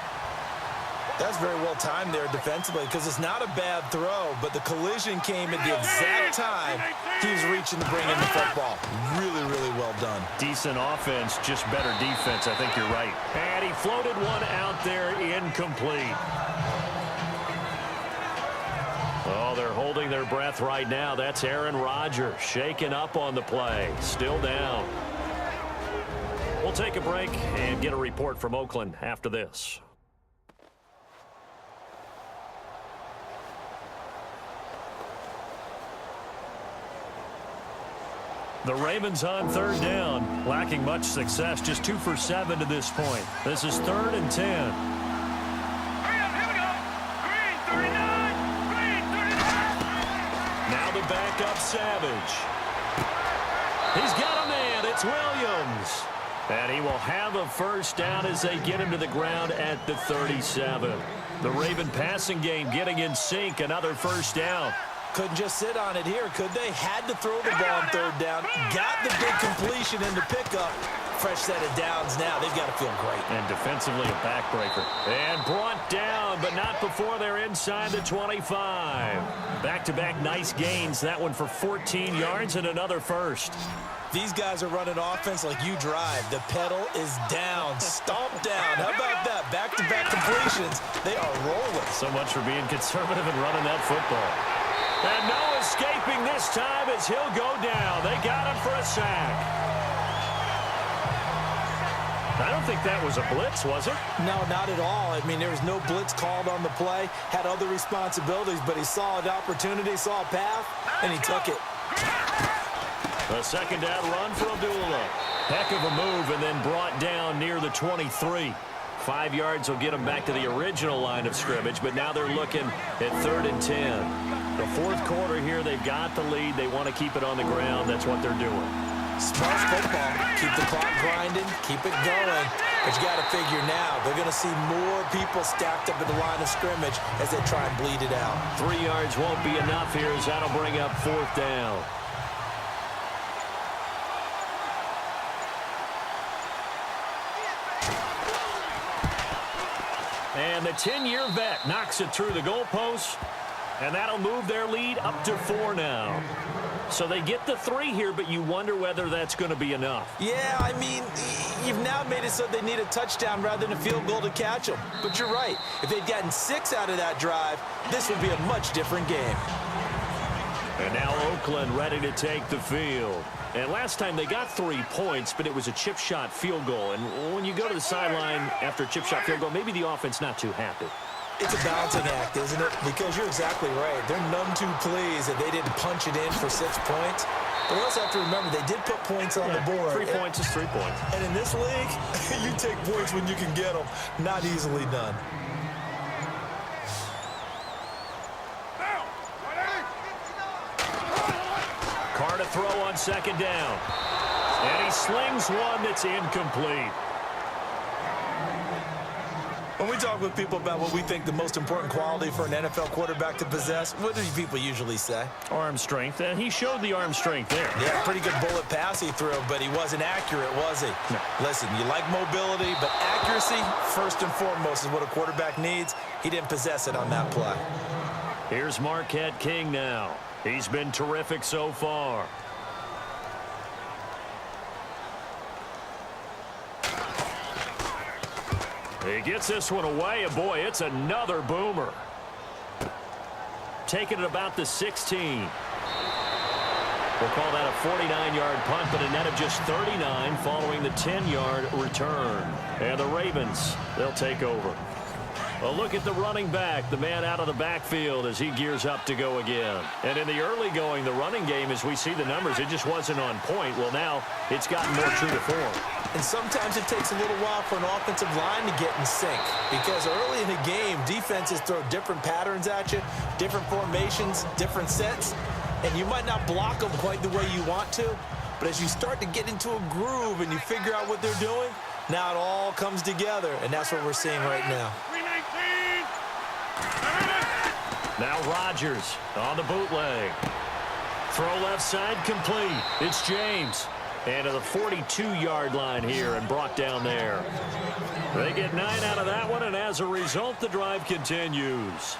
That's very well timed there defensively because it's not a bad throw, but the collision came at the exact time he was reaching to bring in the football. Really, really well done. Decent offense, just better defense. I think you're right. And he floated one out there, incomplete. Oh, they're holding their breath right now. That's Aaron Rodgers shaking up on the play. Still down. We'll take a break and get a report from Oakland after this. The Ravens on third down, lacking much success, just 2 for 7 to this point. This is 3rd and 10. Now the backup Savage. He's got a man. It's Williams. And he will have a first down as they get him to the ground at the 37. The Raven passing game getting in sync. Another first down. Couldn't just sit on it here, could they? Had to throw the ball on third down. Got the big completion in the pickup. Fresh set of downs now. They've got to feel great. And defensively a backbreaker. And brought down, but not before they're inside the 25. Back-to-back nice gains. That one for 14 yards and another first. These guys are running offense like you drive. The pedal is down. Stomp down. How about that? Back-to-back completions. They are rolling. So much for being conservative and running that football. And no escaping this time as he'll go down. They got him for a sack. I don't think that was a blitz, was it? No, not at all. I mean, there was no blitz called on the play. Had other responsibilities, but he saw an opportunity, saw a path, and he took it. A second down run for Abdullah. Heck of a move and then brought down near the 23. 5 yards will get them back to the original line of scrimmage, but now they're looking at 3rd and 10. The fourth quarter here, they've got the lead. They want to keep it on the ground. That's what they're doing. Smart football. Keep the clock grinding. Keep it going. But you got to figure now, they're going to see more people stacked up at the line of scrimmage as they try and bleed it out. 3 yards won't be enough here as that'll bring up 4th down. And the 10-year vet knocks it through the goalpost. And that'll move their lead up to 4 now. So they get the 3 here, but you wonder whether that's going to be enough. Yeah, I mean, you've now made it so they need a touchdown rather than a field goal to catch them. But you're right. If they'd gotten 6 out of that drive, this would be a much different game. And now Oakland ready to take the field. And last time they got 3 points, but it was a chip shot field goal. And when you go to the sideline after a chip shot field goal, maybe the offense not too happy. It's a balancing act, isn't it? Because you're exactly right. They're none too pleased that they didn't punch it in for 6 points. But we also have to remember they did put points on the board. 3 points is 3 points. And in this league, you take points when you can get them. Not easily done. Carr to throw on second down. And he slings one that's incomplete. When we talk with people about what we think the most important quality for an NFL quarterback to possess, what do people usually say? Arm strength, and he showed the arm strength there. Yeah, pretty good bullet pass he threw, but he wasn't accurate, was he? No. Listen, you like mobility, but accuracy, first and foremost, is what a quarterback needs. He didn't possess it on that play. Here's Marquette King now. He's been terrific so far. He gets this one away, and boy, it's another boomer. Taking it about the 16. We'll call that a 49-yard punt, but a net of just 39 following the 10-yard return. And the Ravens, they'll take over. A look at the running back, the man out of the backfield as he gears up to go again. And in the early going, the running game, as we see the numbers, it just wasn't on point. Well, now it's gotten more true to form. And sometimes it takes a little while for an offensive line to get in sync because early in the game, defenses throw different patterns at you, different formations, different sets, and you might not block them quite the way you want to. But as you start to get into a groove and you figure out what they're doing, now it all comes together, and that's what we're seeing right now. Now Rodgers on the bootleg. Throw left side complete. It's James. And to the 42-yard line here and brought down there. They get 9 out of that one, and as a result, the drive continues.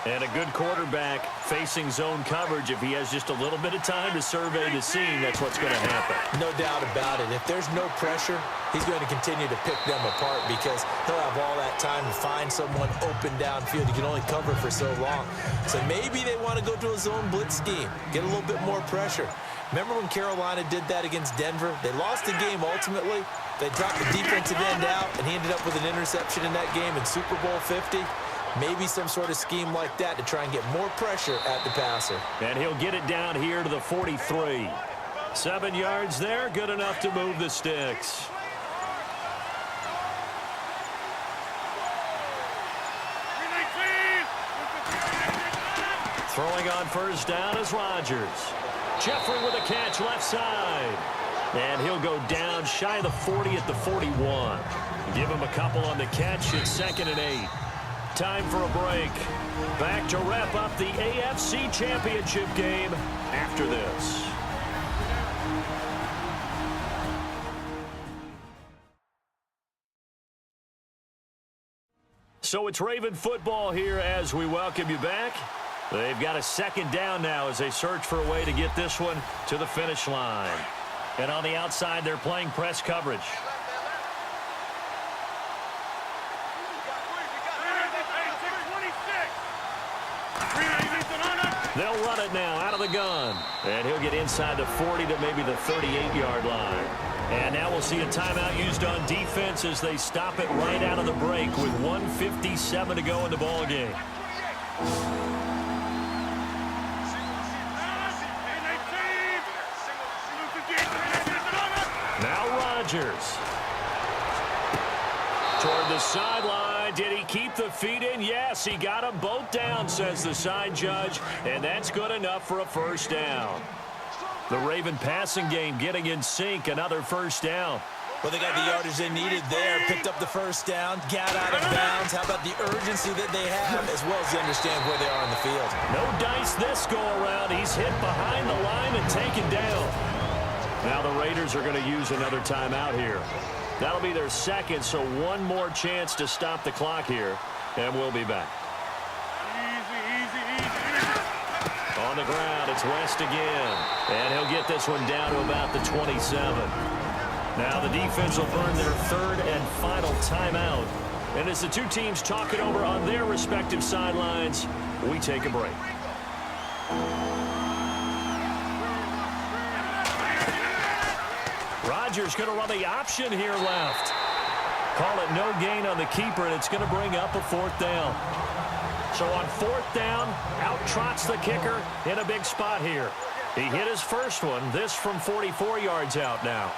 And a good quarterback facing zone coverage. If he has just a little bit of time to survey the scene, that's what's going to happen. No doubt about it. If there's no pressure, he's going to continue to pick them apart because he'll have all that time to find someone open downfield. He can only cover for so long. So maybe they want to go to a zone blitz scheme, get a little bit more pressure. Remember when Carolina did that against Denver? They lost the game ultimately. They dropped the defensive end out, and he ended up with an interception in that game in Super Bowl 50. Maybe some sort of scheme like that to try and get more pressure at the passer. And he'll get it down here to the 43. 7 yards there, good enough to move the sticks. Throwing on first down is Rodgers. Jeffrey with a catch left side. And he'll go down shy of the 40 at the 41. Give him a couple on the catch. It's 2nd and 8. Time for a break. Back to wrap up the AFC Championship game after this. So it's Raven football here as we welcome you back. They've got a 2nd down now as they search for a way to get this one to the finish line. And on the outside, they're playing press coverage. They'll run it now out of the gun. And he'll get inside the 40 to maybe the 38-yard line. And now we'll see a timeout used on defense as they stop it right out of the break with 1:57 to go in the ball game. Now Rodgers. Toward the sideline. Did he keep the feet in? Yes, he got them both down, says the side judge. And that's good enough for a first down. The Raven passing game getting in sync. Another first down. Well, they got the yardage they needed there. Picked up the first down. Got out of bounds. How about the urgency that they have as well as you understand where they are in the field? No dice this go-around. He's hit behind the line and taken down. Now the Raiders are going to use another timeout here. That'll be their 2nd, so one more chance to stop the clock here, and we'll be back. On the ground, it's West again, and he'll get this one down to about the 27. Now the defense will burn their 3rd and final timeout, and as the two teams talk it over on their respective sidelines, we take a break. Rodgers going to run the option here left. Call it no gain on the keeper, and it's going to bring up a 4th down. So on 4th down, out trots the kicker in a big spot here. He hit his first one, this from 44 yards out now.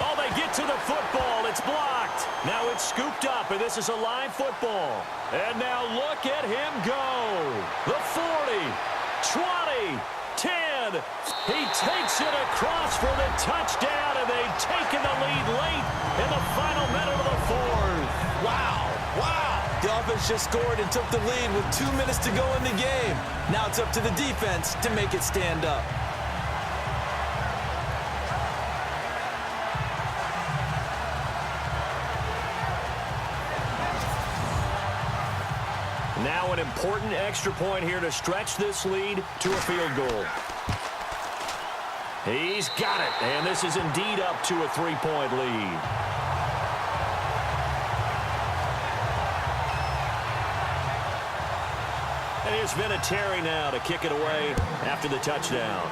Oh, they get to the football. It's blocked. Now it's scooped up, and this is a live football. And now look at him go. The 40, 20, 10. He takes it across for the touchdown, and they've taken the lead late in the final minute of the 4th. Wow. Wow. The offense just scored and took the lead with 2 minutes to go in the game. Now it's up to the defense to make it stand up. Now an important extra point here to stretch this lead to a field goal. He's got it, and this is indeed up to a 3-point lead. And it's Vinatieri now to kick it away after the touchdown.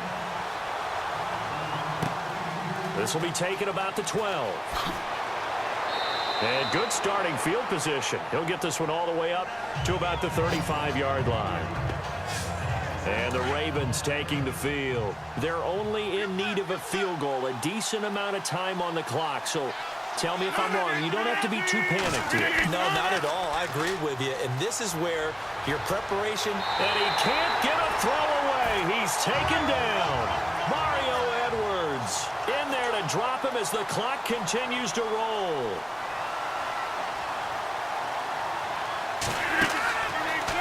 This will be taken about the 12. And good starting field position. He'll get this one all the way up to about the 35-yard line. And the Ravens taking the field. They're only in need of a field goal, a decent amount of time on the clock. So tell me if I'm wrong. You don't have to be too panicked here. No, not at all. I agree with you. And this is where your preparation. And he can't get a throw away. He's taken down. Mario Edwards in there to drop him as the clock continues to roll.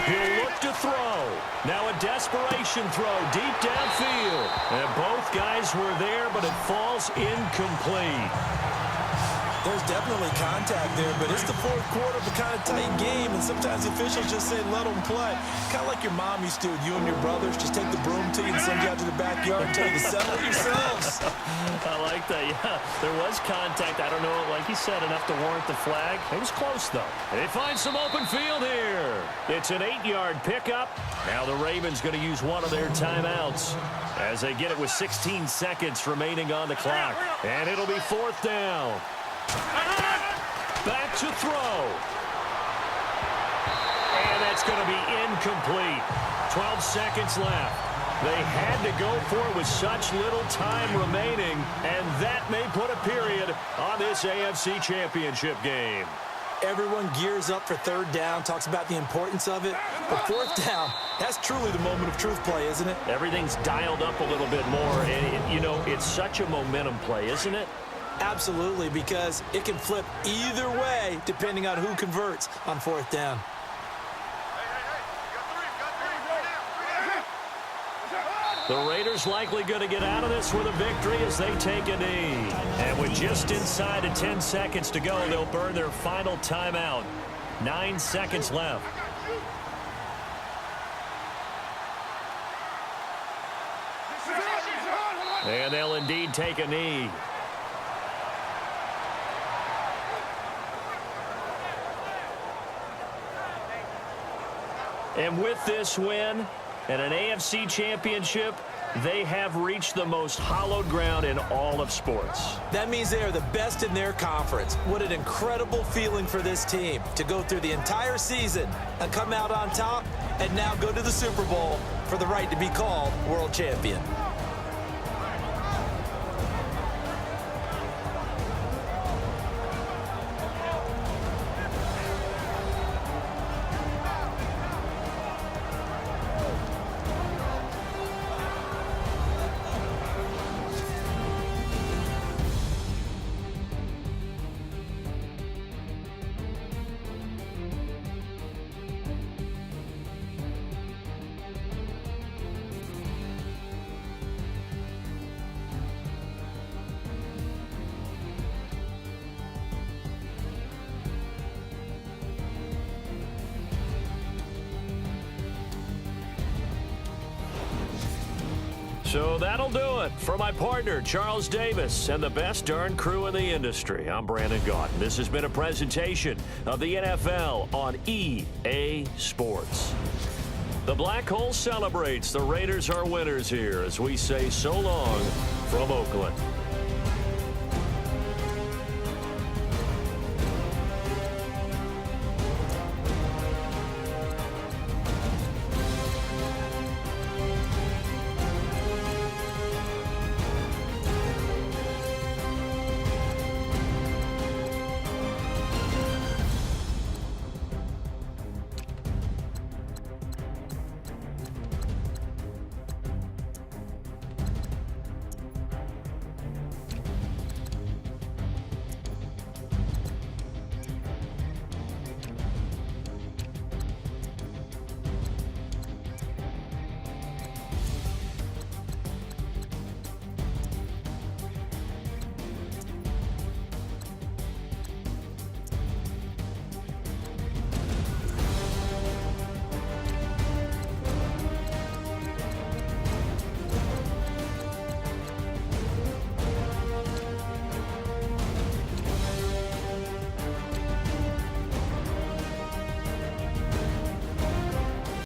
He'll look to throw. Now a desperation throw deep downfield. And both guys were there, but it falls incomplete. There's definitely contact there, but it's the fourth quarter of a kind of tight game, and sometimes the officials just say, let them play. Kind of like your mom used to with you and your brothers. Just take the broom to you and send you out to the backyard and tell you to settle it yourselves. I like that, yeah. There was contact. I don't know, like he said, enough to warrant the flag. It was close, though. They find some open field here. It's an 8-yard pickup. Now the Ravens going to use one of their timeouts as they get it with 16 seconds remaining on the clock. And it'll be fourth down. Back to throw. And that's going to be incomplete. 12 seconds left. They had to go for it with such little time remaining, and that may put a period on this AFC Championship game. Everyone gears up for third down, talks about the importance of it. But fourth down, that's truly the moment of truth play, isn't it? Everything's dialed up a little bit more, and, you know, it's such a momentum play, isn't it? Absolutely, because it can flip either way depending on who converts on fourth down. The Raiders likely going to get out of this with a victory as they take a knee. And with just inside of 10 seconds to go, they'll burn their final timeout. 9 seconds left. And they'll indeed take a knee. And with this win and an AFC championship, they have reached the most hallowed ground in all of sports. That means they are the best in their conference. What an incredible feeling for this team to go through the entire season and come out on top and now go to the Super Bowl for the right to be called world champion. So that'll do it. For my partner, Charles Davis, and the best darn crew in the industry, I'm Brandon Gaughton. This has been a presentation of the NFL on EA Sports. The Black Hole celebrates. The Raiders are winners here as we say so long from Oakland.